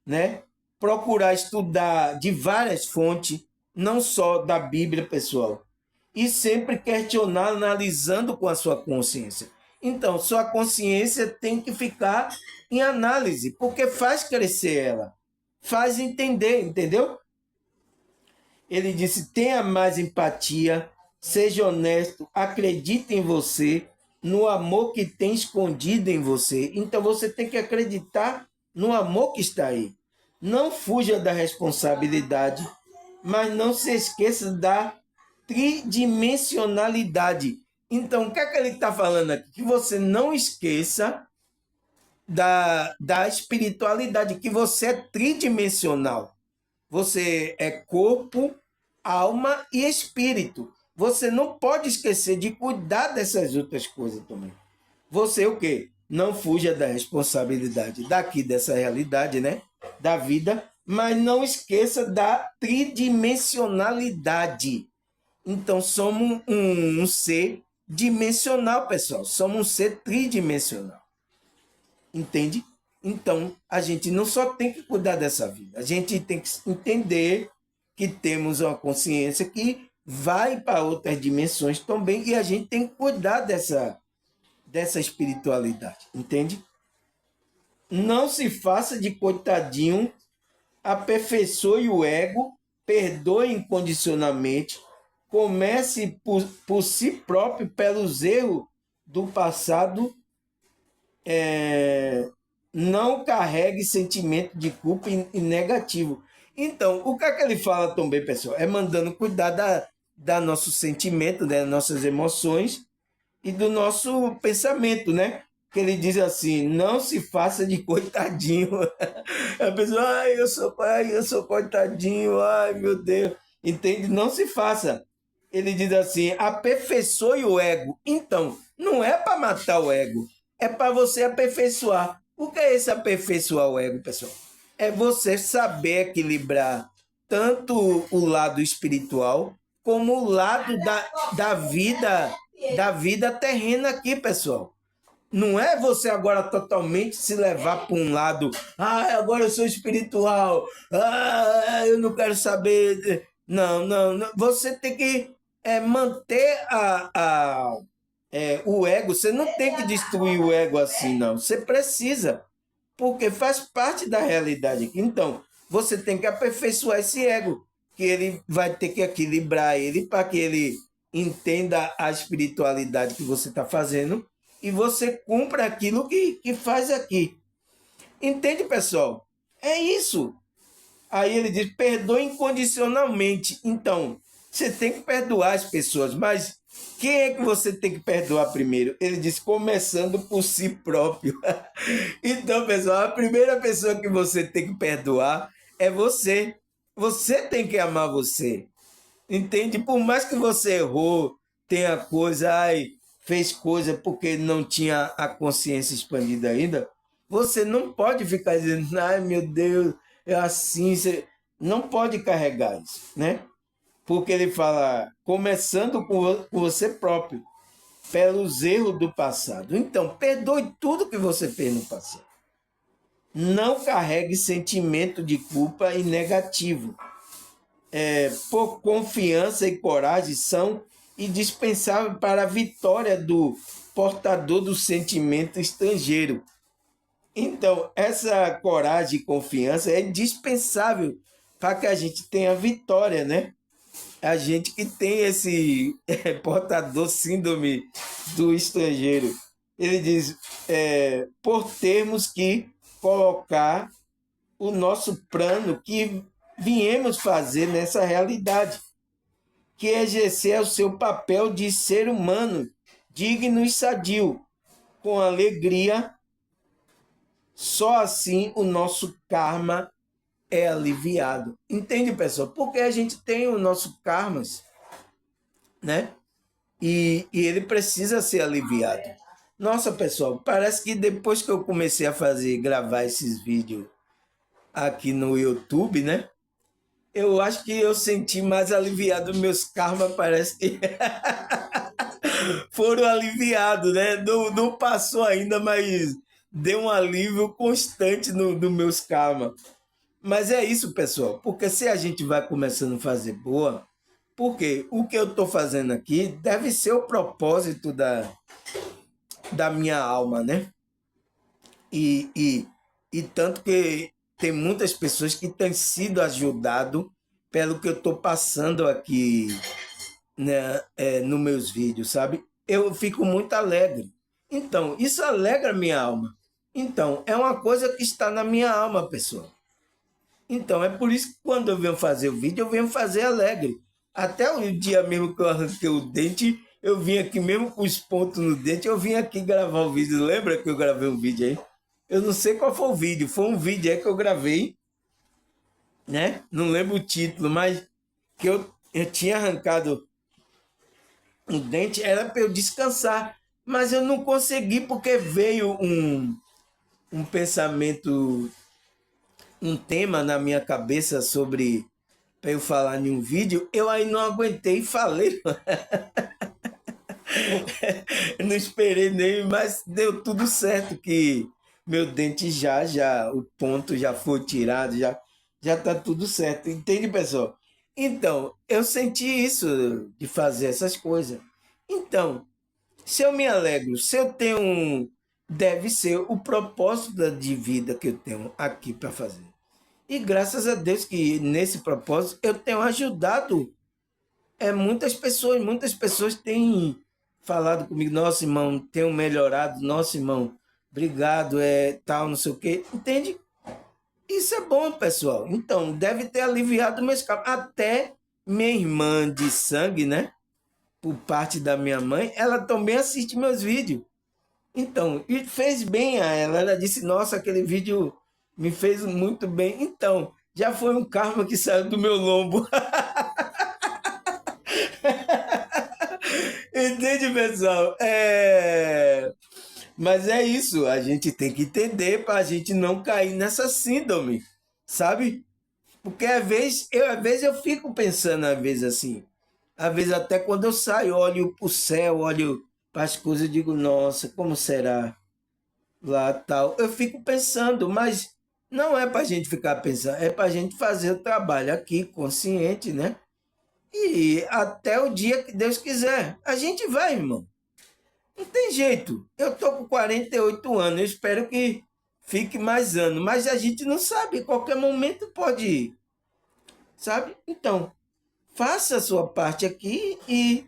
né? Procurar estudar de várias fontes, não só da Bíblia, pessoal. E sempre questionar, analisando com a sua consciência. Então, sua consciência tem que ficar em análise, porque faz crescer ela, faz entender, entendeu? Ele disse: tenha mais empatia, seja honesto, acredite em você, no amor que tem escondido em você. Então você tem que acreditar no amor que está aí. Não fuja da responsabilidade, mas não se esqueça da tridimensionalidade. Então, o que é que ele está falando aqui? Que você não esqueça da espiritualidade, que você é tridimensional. Você é corpo, alma e espírito. Você não pode esquecer de cuidar dessas outras coisas também. Você o quê? Não fuja da responsabilidade daqui, dessa realidade, né? Da vida, mas não esqueça da tridimensionalidade. Então, somos um ser dimensional, pessoal. Somos um ser tridimensional. Entende? Então, a gente não só tem que cuidar dessa vida, a gente tem que entender que temos uma consciência que vai para outras dimensões também e a gente tem que cuidar dessa espiritualidade, entende? Não se faça de coitadinho, aperfeiçoe o ego, perdoe incondicionalmente, comece por si próprio pelos erros do passado, não carregue sentimento de culpa e negativo. Então, o que é que ele fala também, pessoal? É mandando cuidar da nosso sentimento, das nossas emoções e do nosso pensamento, né? Que ele diz assim, não se faça de coitadinho. A pessoa, eu sou coitadinho, ai meu Deus. Entende? Não se faça. Ele diz assim, aperfeiçoe o ego. Então, não é para matar o ego, é para você aperfeiçoar. O que é esse aperfeiçoar o ego, pessoal? É você saber equilibrar tanto o lado espiritual como o lado da vida terrena aqui, pessoal. Não é você agora totalmente se levar para um lado, agora eu sou espiritual, eu não quero saber. Não, não, não. Você tem que manter o ego. Você não tem que destruir o ego assim, não. Você precisa, porque faz parte da realidade aqui. Então, você tem que aperfeiçoar esse ego, que ele vai ter que equilibrar ele para que ele entenda a espiritualidade que você está fazendo e você cumpra aquilo que faz aqui. Entende, pessoal? É isso. Aí ele diz, perdoe incondicionalmente. Então, você tem que perdoar as pessoas, mas quem é que você tem que perdoar primeiro? Ele diz, começando por si próprio. Então, pessoal, a primeira pessoa que você tem que perdoar é você. Você tem que amar você. Entende? Por mais que você errou, tenha coisa, fez coisa porque não tinha a consciência expandida ainda, você não pode ficar dizendo, ai meu Deus, é assim, você não pode carregar isso, né? Porque ele fala, começando com você próprio, pelos erros do passado. Então, perdoe tudo que você fez no passado. Não carregue sentimento de culpa e negativo. Por confiança e coragem são indispensáveis para a vitória do portador do sentimento estrangeiro. Então, essa coragem e confiança é indispensável para que a gente tenha vitória, né? A gente que tem esse portador síndrome do estrangeiro. Ele diz, por termos que colocar o nosso plano que viemos fazer nessa realidade, que exercer o seu papel de ser humano digno e sadio, com alegria. Só assim o nosso karma é aliviado. Entende, pessoal? Porque a gente tem o nosso karmas, né? E ele precisa ser aliviado. Nossa, pessoal, parece que depois que eu comecei a gravar esses vídeos aqui no YouTube, né? Eu acho que eu senti mais aliviado. Meus karmas parece que foram aliviados, né? Não passou ainda, mas deu um alívio constante no meus karmas. Mas é isso, pessoal, porque se a gente vai começando a fazer boa, porque o que eu estou fazendo aqui deve ser o propósito da minha alma, né? E tanto que tem muitas pessoas que têm sido ajudadas pelo que eu estou passando aqui, né, nos meus vídeos, sabe? Eu fico muito alegre. Então, isso alegra minha alma. Então, é uma coisa que está na minha alma, pessoal. Então, é por isso que quando eu venho fazer o vídeo, eu venho fazer alegre. Até o dia mesmo que eu arranquei o dente, eu vim aqui mesmo com os pontos no dente, eu vim aqui gravar o vídeo. Lembra que eu gravei um vídeo aí? Eu não sei qual foi o vídeo, foi um vídeo aí que eu gravei, né? Não lembro o título, mas que eu tinha arrancado um dente, era para eu descansar. Mas eu não consegui porque veio um pensamento, um tema na minha cabeça sobre para eu falar em um vídeo, eu aí não aguentei e falei. Não esperei nem, mas deu tudo certo que meu dente o ponto já foi tirado, já tá tudo certo. Entende, pessoal? Então, eu senti isso de fazer essas coisas. Então, se eu me alegro, se eu tenho deve ser o propósito de vida que eu tenho aqui para fazer. E graças a Deus que nesse propósito eu tenho ajudado muitas pessoas têm falado comigo, nossa, irmão, tenho melhorado, nossa, irmão, obrigado, tal, não sei o quê. Entende? Isso é bom, pessoal. Então, deve ter aliviado meus cabos. Até minha irmã de sangue, né? Por parte da minha mãe, ela também assiste meus vídeos. Então, e fez bem a ela. Ela disse, nossa, aquele vídeo me fez muito bem. Então, já foi um karma que saiu do meu lombo. Entende, pessoal? Mas é isso, a gente tem que entender para a gente não cair nessa síndrome, sabe? Porque às vezes eu fico pensando, às vezes assim, às vezes até quando eu saio, olho para o céu, olho para as coisas, eu digo, nossa, como será lá tal? Eu fico pensando, mas não é para a gente ficar pensando, é para a gente fazer o trabalho aqui, consciente, né? E até o dia que Deus quiser. A gente vai, irmão. Não tem jeito. Eu tô com 48 anos. Eu espero que fique mais anos. Mas a gente não sabe. Qualquer momento pode ir. Sabe? Então, faça a sua parte aqui e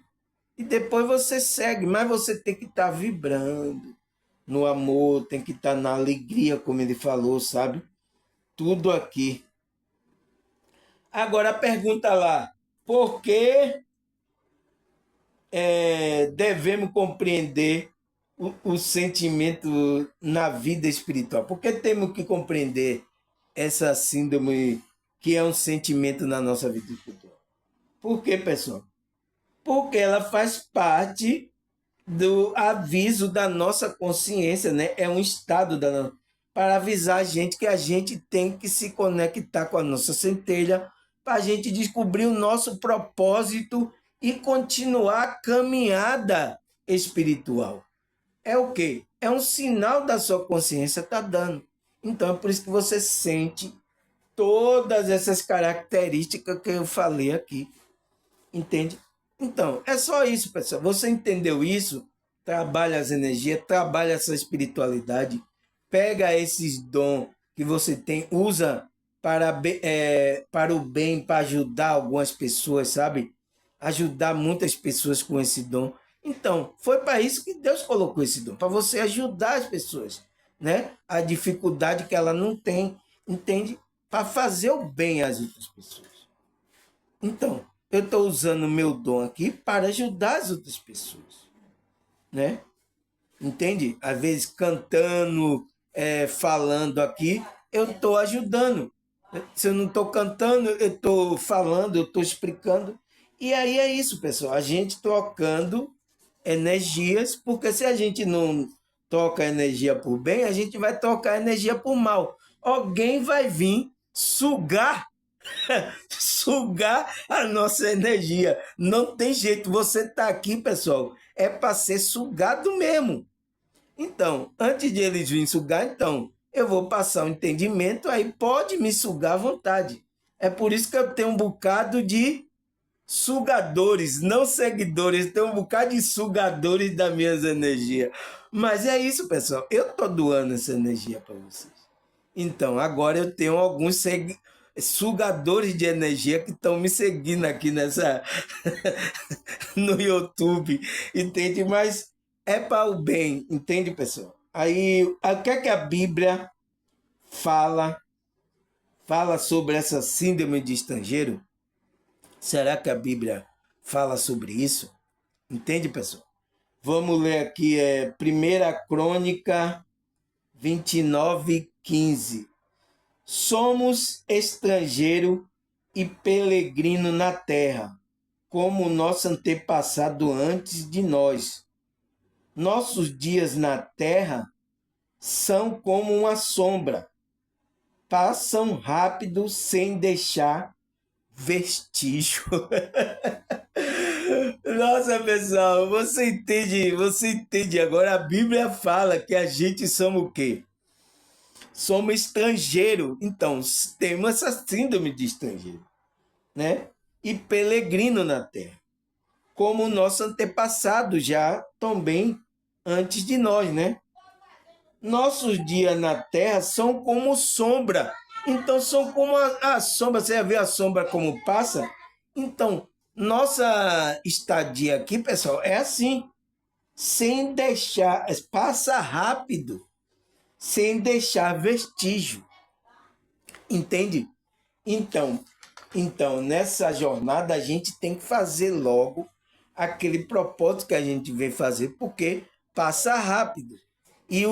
depois você segue. Mas você tem que estar vibrando no amor, tem que estar na alegria, como ele falou, sabe? Tudo aqui. Agora a pergunta lá. Por que devemos compreender o sentimento na vida espiritual? Por que temos que compreender essa síndrome que é um sentimento na nossa vida espiritual? Por quê, pessoal? Porque ela faz parte do aviso da nossa consciência, né? É um estado para avisar a gente que a gente tem que se conectar com a nossa centelha para a gente descobrir o nosso propósito e continuar a caminhada espiritual. É o quê? É um sinal da sua consciência tá dando. Então é por isso que você sente todas essas características que eu falei aqui. Entende? Então, é só isso, pessoal. Você entendeu isso? Trabalha as energias, trabalha essa espiritualidade, pega esses dons que você tem, usa para o bem, para ajudar algumas pessoas, sabe? Ajudar muitas pessoas com esse dom. Então, foi para isso que Deus colocou esse dom, para você ajudar as pessoas, né? A dificuldade que ela não tem, entende? Para fazer o bem às outras pessoas. Então, eu estou usando o meu dom aqui para ajudar as outras pessoas, né? Entende? Às vezes cantando, falando aqui, eu estou ajudando. Se eu não estou cantando, eu estou falando, eu estou explicando. E aí é isso, pessoal. A gente trocando energias, porque se a gente não troca energia por bem, a gente vai trocar energia por mal. Alguém vai vir sugar sugar a nossa energia. Não tem jeito. Você está aqui, pessoal, é para ser sugado mesmo. Então, antes de eles virem sugar, então, eu vou passar o entendimento, aí pode me sugar à vontade. É por isso que eu tenho um bocado de sugadores, não seguidores, tenho um bocado de sugadores das minhas energias. Mas é isso, pessoal. Eu estou doando essa energia para vocês. Então, agora eu tenho alguns sugadores de energia que estão me seguindo aqui nessa no YouTube, entende? Mas é para o bem, entende, pessoal? Aí, o que é que a Bíblia fala sobre essa síndrome de estrangeiro? Será que a Bíblia fala sobre isso? Entende, pessoal? Vamos ler aqui, 1 Crônica 29:15. Somos estrangeiro e peregrino na terra, como nosso antepassado antes de nós. Nossos dias na terra são como uma sombra, passam rápido sem deixar vestígio. Nossa, pessoal, você entende agora? A Bíblia fala que a gente somos o quê? Somos estrangeiro. Então, temos essa síndrome de estrangeiro, né? E peregrino na terra, como o nosso antepassado já também antes de nós, né? Nossos dias na terra são como sombra. Então, são como a sombra. Você já viu a sombra como passa? Então, nossa estadia aqui, pessoal, é assim, sem deixar, passa rápido, sem deixar vestígio. Entende? Então, nessa jornada a gente tem que fazer logo aquele propósito que a gente vem fazer, porque passa rápido. E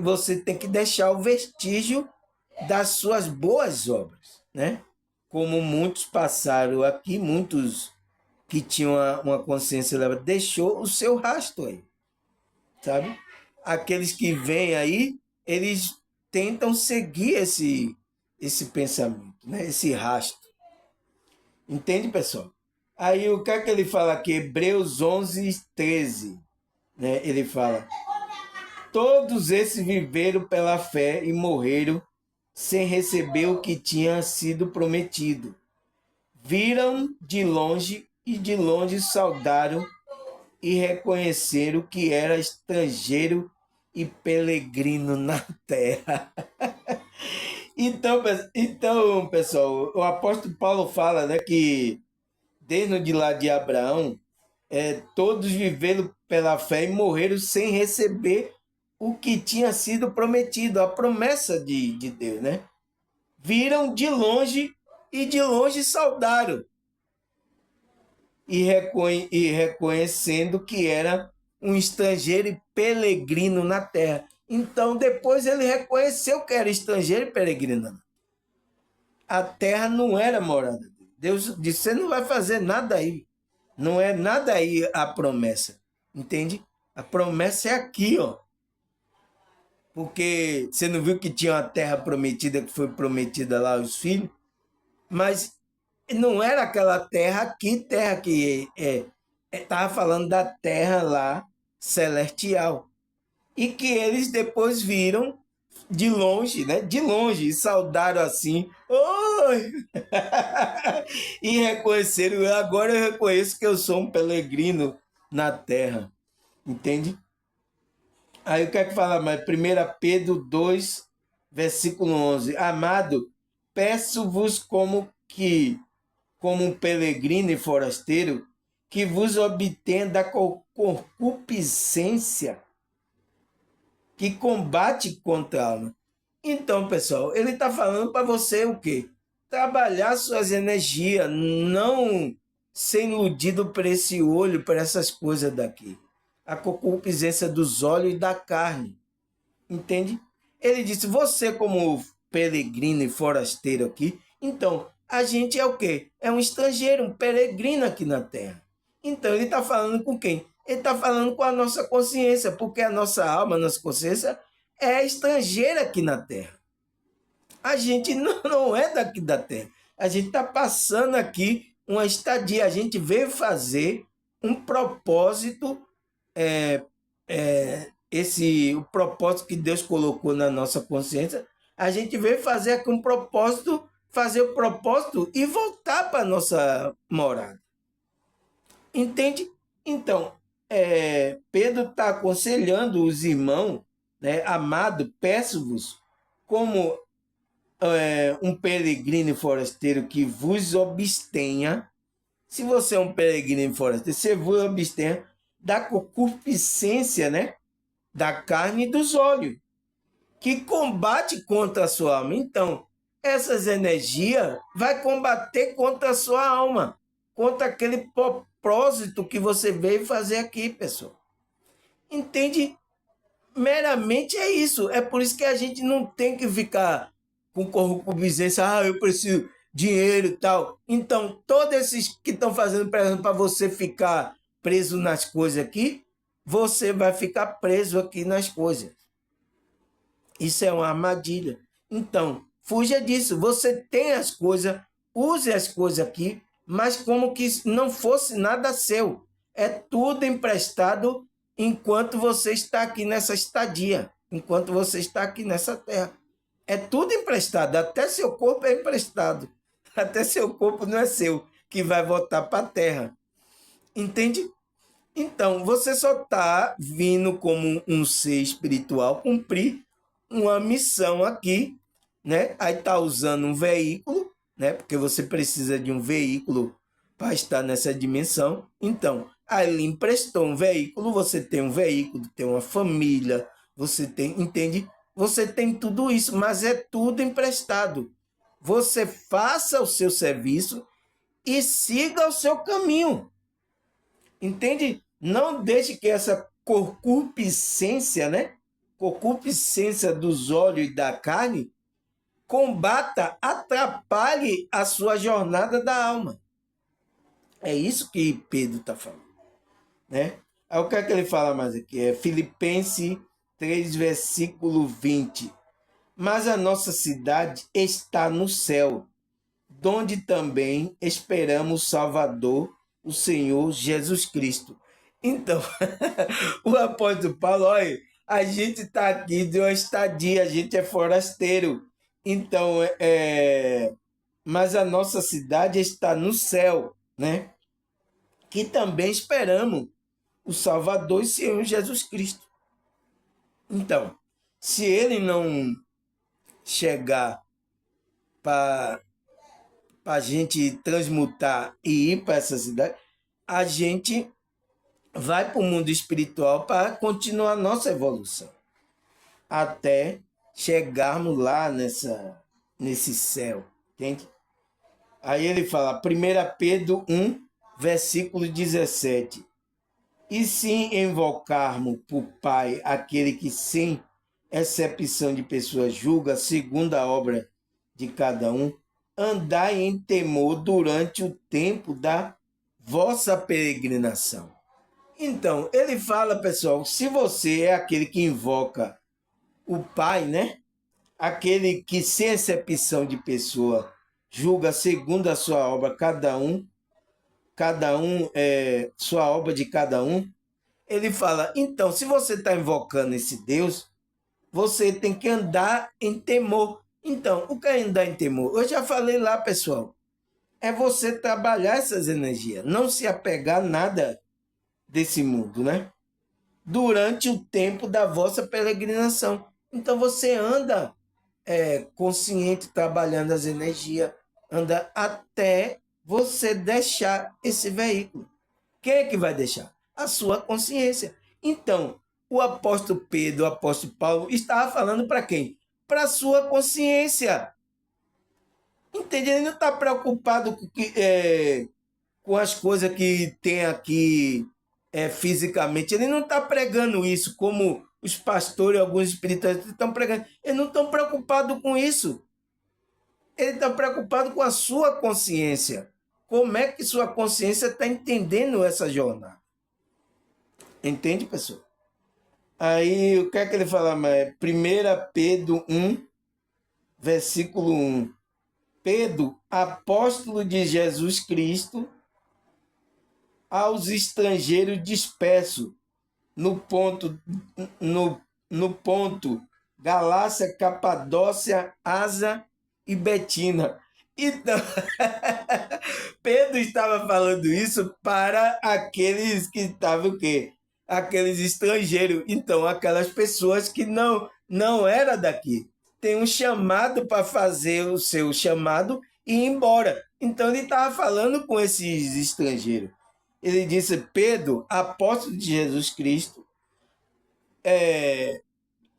você tem que deixar o vestígio das suas boas obras, né? Como muitos passaram aqui, muitos que tinham uma consciência elevada, deixou o seu rastro aí, sabe? Aqueles que vêm aí, eles tentam seguir esse pensamento, né? Esse rastro. Entende, pessoal? Aí o que é que ele fala aqui? Hebreus 11:13, né? Ele fala: todos esses viveram pela fé e morreram sem receber o que tinha sido prometido. Viram de longe e de longe saudaram e reconheceram que era estrangeiro e peregrino na terra. Então, pessoal, o apóstolo Paulo fala, né, que desde de lá de Abraão, todos viveram pela fé e morreram sem receber o que tinha sido prometido, a promessa de Deus, né? Viram de longe e de longe saudaram e reconhecendo que era um estrangeiro e peregrino na terra. Então, depois ele reconheceu que era estrangeiro e peregrino. A terra não era morada dele. Deus disse: você não vai fazer nada aí. Não é nada aí a promessa. Entende? A promessa é aqui, ó. Porque você não viu que tinha uma terra prometida que foi prometida lá aos filhos? Mas não era aquela terra aqui, terra que estava falando da terra lá celestial. E que eles depois viram de longe, né? De longe, e saudaram assim, oi! E reconheceram, agora eu reconheço que eu sou um peregrino na terra, entende? Aí o que é que fala mais? 1 Pedro 2, versículo 11. Amado, peço-vos como um peregrino e forasteiro, que vos obtenha da concupiscência que combate contra a alma. Então, pessoal, ele está falando para você o quê? Trabalhar suas energias, não ser iludido por esse olho, por essas coisas daqui. A concupiscência dos olhos e da carne. Entende? Ele disse, você como peregrino e forasteiro aqui, então, a gente é o quê? É um estrangeiro, um peregrino aqui na Terra. Então, ele está falando com quem? Ele está falando com a nossa consciência, porque a nossa alma, a nossa consciência é estrangeira aqui na Terra. A gente não é daqui da Terra. A gente está passando aqui uma estadia. A gente veio fazer um propósito, o propósito que Deus colocou na nossa consciência. A gente veio fazer aqui um propósito, fazer o propósito e voltar para a nossa morada. Entende? Então, Pedro está aconselhando os irmãos, né? Amado, peço-vos, como um peregrino e forasteiro que vos abstenha. Se você é um peregrino e forasteiro, você vos abstenha da concupiscência, né? Da carne e dos olhos, que combate contra a sua alma. Então, essas energias vai combater contra a sua alma, contra aquele propósito que você veio fazer aqui, pessoal. Entende? Meramente é isso. É por isso que a gente não tem que ficar com concupiscência, eu preciso dinheiro e tal. Então, todos esses que estão fazendo para você ficar preso nas coisas aqui, você vai ficar preso aqui nas coisas. Isso é uma armadilha. Então, fuja disso. Você tem as coisas, use as coisas aqui, mas como que não fosse nada seu. É tudo emprestado enquanto você está aqui nessa estadia, enquanto você está aqui nessa terra. É tudo emprestado, até seu corpo é emprestado. Até seu corpo não é seu, que vai voltar para a terra. Entende? Então, você só está vindo como um ser espiritual cumprir uma missão aqui, né? Aí está usando um veículo, né? Porque você precisa de um veículo para estar nessa dimensão. Então, aí ele emprestou um veículo, você tem um veículo, tem uma família, você tem, entende? Você tem tudo isso, mas é tudo emprestado. Você faça o seu serviço e siga o seu caminho. Entende? Não deixe que essa concupiscência, né? Concupiscência dos olhos e da carne combata, atrapalhe a sua jornada da alma. É isso que Pedro está falando, né? Aí o que é que ele fala mais aqui? É Filipenses 3, versículo 20. Mas a nossa cidade está no céu, donde também esperamos o Salvador, o Senhor Jesus Cristo. Então, o apóstolo Paulo, olha, a gente está aqui de uma estadia, a gente é forasteiro. Então, mas a nossa cidade está no céu, né? Que também esperamos o Salvador e Senhor Jesus Cristo. Então, se ele não chegar para a gente transmutar e ir para essa cidade, a gente vai para o mundo espiritual para continuar a nossa evolução, até chegarmos lá nesse céu, entende? Aí ele fala, 1 Pedro 1, versículo 17. E se invocarmos por Pai aquele que sem exceção de pessoas julga segundo a obra de cada um, andai em temor durante o tempo da vossa peregrinação. Então, ele fala, pessoal, se você é aquele que invoca o Pai, né? Aquele que, sem exceção de pessoa, julga segundo a sua obra, cada um sua obra de cada um. Ele fala, então, se você está invocando esse Deus, você tem que andar em temor. Então, o que é andar em temor? Eu já falei lá, pessoal. É você trabalhar essas energias, não se apegar a nada desse mundo, né? Durante o tempo da vossa peregrinação. Então você anda consciente, trabalhando as energias, anda até você deixar esse veículo. Quem é que vai deixar? A sua consciência. Então, o apóstolo Pedro, o apóstolo Paulo, estava falando para quem? Para a sua consciência. Entende? Ele não está preocupado com as coisas que tem aqui fisicamente. Ele não está pregando isso como os pastores, alguns espiritualistas estão pregando. Eles não estão preocupados com isso. Ele está preocupado com a sua consciência. Como é que sua consciência está entendendo essa jornada? Entende, pessoal? Aí, o que é que ele fala mais? 1 Pedro 1, versículo 1. Pedro, apóstolo de Jesus Cristo, aos estrangeiros dispersos no ponto Galácia, Capadócia, Ásia e Betina. Então, Pedro estava falando isso para aqueles que estavam o quê? Aqueles estrangeiros. Então, aquelas pessoas que não era daqui. Tem um chamado para fazer o seu chamado e ir embora. Então, ele estava falando com esses estrangeiros. Ele disse, Pedro, apóstolo de Jesus Cristo,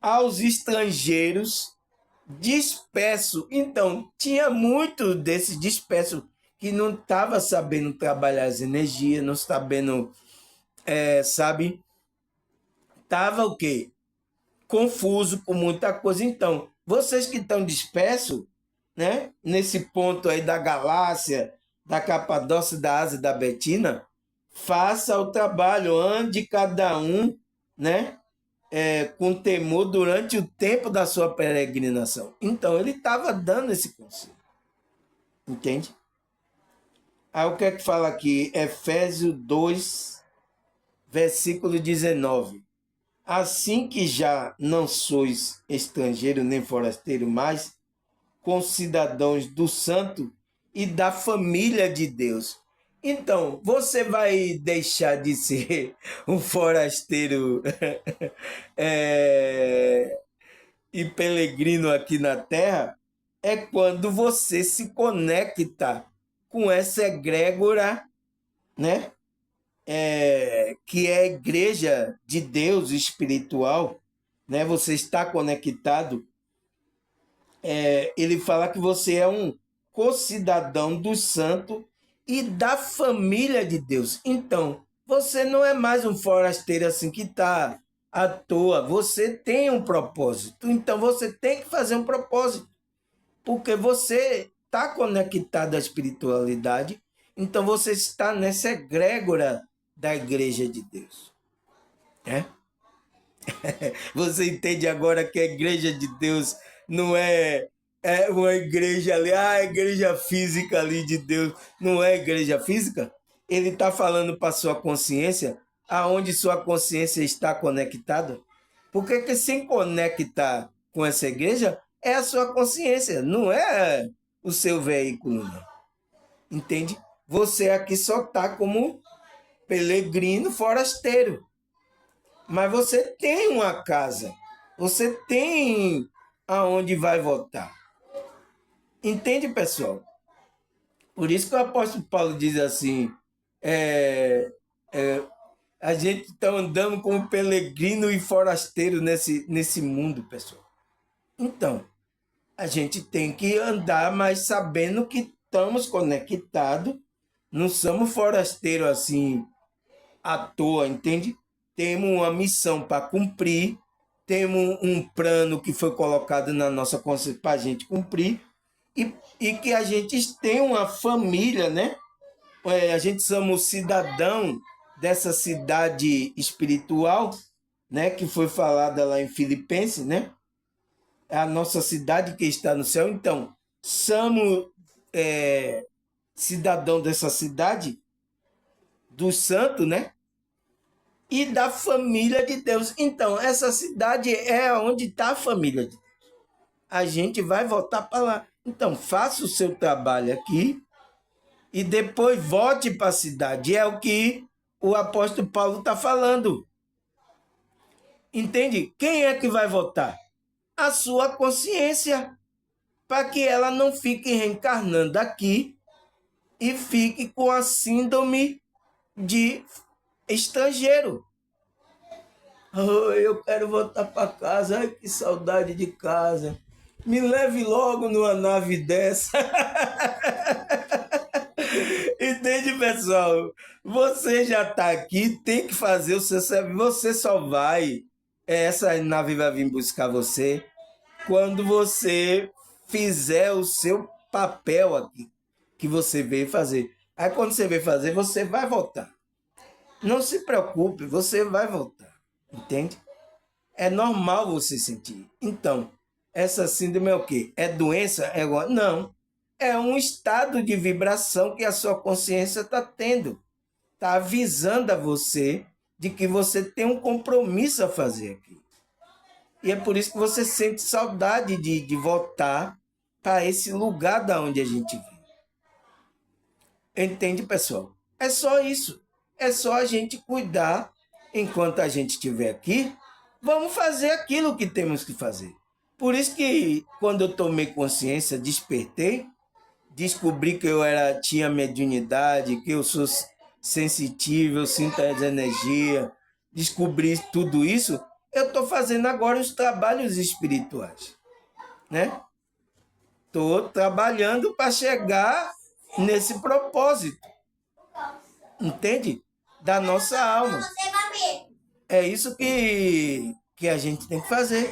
aos estrangeiros disperso. Então, tinha muito desses dispersos que não estava sabendo trabalhar as energias, não sabendo, sabe? Tava o quê? Confuso com muita coisa. Então, vocês que estão dispersos, né? Nesse ponto aí da galáxia, da Capadócia, da Ásia, da Betina, faça o trabalho, ande cada um, né? Com temor durante o tempo da sua peregrinação. Então, ele estava dando esse conselho. Entende? Aí o que é que fala aqui? Efésios 2, versículo 19. Assim que já não sois estrangeiro nem forasteiro, mas concidadãos do santo e da família de Deus. Então, você vai deixar de ser um forasteiro e peregrino aqui na terra quando você se conecta com essa egrégora, né? Que é a igreja de Deus espiritual, né? Você está conectado. Ele fala que você é um co-cidadão do santo e da família de Deus. Então, você não é mais um forasteiro assim que está à toa. Você tem um propósito. Então, você tem que fazer um propósito. Porque você está conectado à espiritualidade. Então, você está nessa egrégora da igreja de Deus. Você entende agora que a igreja de Deus não é uma igreja ali, a igreja física ali de Deus, não é igreja física? Ele está falando para sua consciência, aonde sua consciência está conectada. Porque que se conectar com essa igreja é a sua consciência, não é o seu veículo, não. Entende? Você aqui só está como peregrino forasteiro. Mas você tem uma casa, você tem aonde vai voltar. Entende, pessoal? Por isso que o apóstolo Paulo diz assim, a gente está andando como peregrino e forasteiro nesse mundo, pessoal. Então, a gente tem que andar, mas sabendo que estamos conectados, não somos forasteiros assim à toa, entende? Temos uma missão para cumprir, temos um plano que foi colocado na nossa consciência para a gente cumprir e que a gente tem uma família, né? A gente somos cidadão dessa cidade espiritual, né, que foi falada lá em Filipenses, né? É a nossa cidade que está no céu. Então, somos cidadão dessa cidade, do santo, né? E da família de Deus. Então, essa cidade é onde está a família de Deus. A gente vai voltar para lá. Então, faça o seu trabalho aqui e depois volte para a cidade. É o que o apóstolo Paulo está falando. Entende? Quem é que vai votar? A sua consciência, para que ela não fique reencarnando aqui e fique com a síndrome de estrangeiro. Oh, eu quero voltar para casa. Ai, que saudade de casa. Me leve logo numa nave dessa. Entende, pessoal? Você já está aqui, tem que fazer o seu serviço. Você só vai. Essa nave vai vir buscar você quando você fizer o seu papel aqui, que você veio fazer. Aí quando você veio fazer, você vai voltar. Não se preocupe, você vai voltar. Entende? É normal você sentir. Então, essa síndrome é o quê? É doença? Não. É um estado de vibração que a sua consciência está tendo. Está avisando a você de que você tem um compromisso a fazer aqui. E é por isso que você sente saudade de voltar para esse lugar da onde a gente vem. Entende, pessoal? É só isso. É só a gente cuidar enquanto a gente estiver aqui. Vamos fazer aquilo que temos que fazer. Por isso que quando eu tomei consciência, despertei, descobri que tinha mediunidade, que eu sou sensitivo, eu sinto as energias, descobri tudo isso, eu estou fazendo agora os trabalhos espirituais, né? Estou trabalhando para chegar nesse propósito, entende? Da nossa alma. É isso que a gente tem que fazer.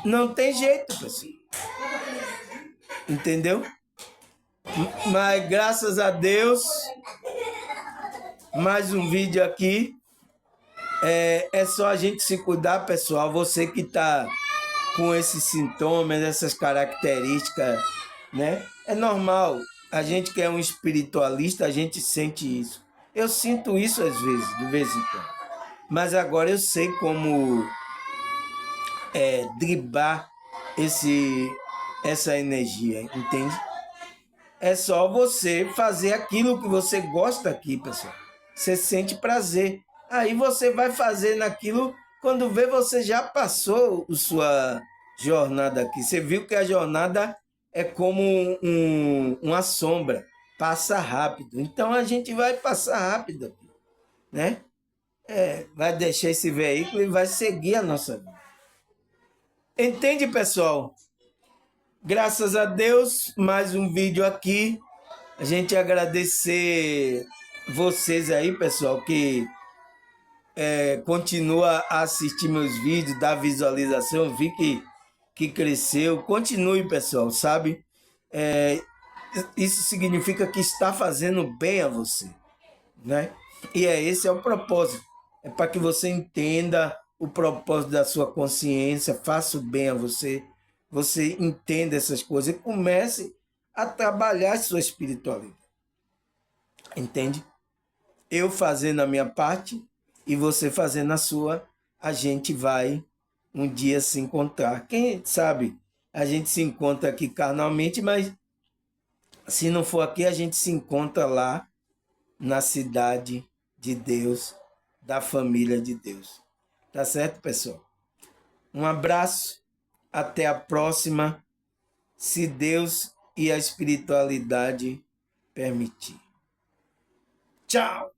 Não tem jeito, pessoal. Entendeu? Mas graças a Deus, mais um vídeo aqui. É só a gente se cuidar, pessoal. Você que está com esses sintomas, essas características, né? É normal. A gente que é um espiritualista, a gente sente isso. Eu sinto isso às vezes, de vez em quando. Mas agora eu sei como driblar essa energia, entende? É só você fazer aquilo que você gosta aqui, pessoal. Você sente prazer. Aí você vai fazer naquilo, quando vê, você já passou a sua jornada aqui. Você viu que a jornada é como uma sombra, passa rápido. Então a gente vai passar rápido aqui, né? Vai deixar esse veículo e vai seguir a nossa vida. Entende, pessoal? Graças a Deus, mais um vídeo aqui. A gente agradecer vocês aí, pessoal, que continua a assistir meus vídeos, dar visualização. Eu vi que cresceu. Continue, pessoal, sabe? Isso significa que está fazendo bem a você, né? E esse é o propósito. É para que você entenda o propósito da sua consciência, faça o bem a você, você entenda essas coisas e comece a trabalhar a sua espiritualidade. Entende? Eu fazendo a minha parte e você fazendo a sua, a gente vai um dia se encontrar. Quem sabe a gente se encontra aqui carnalmente, mas se não for aqui, a gente se encontra lá na cidade de Deus, da família de Deus. Tá certo, pessoal? Um abraço, até a próxima, se Deus e a espiritualidade permitir. Tchau!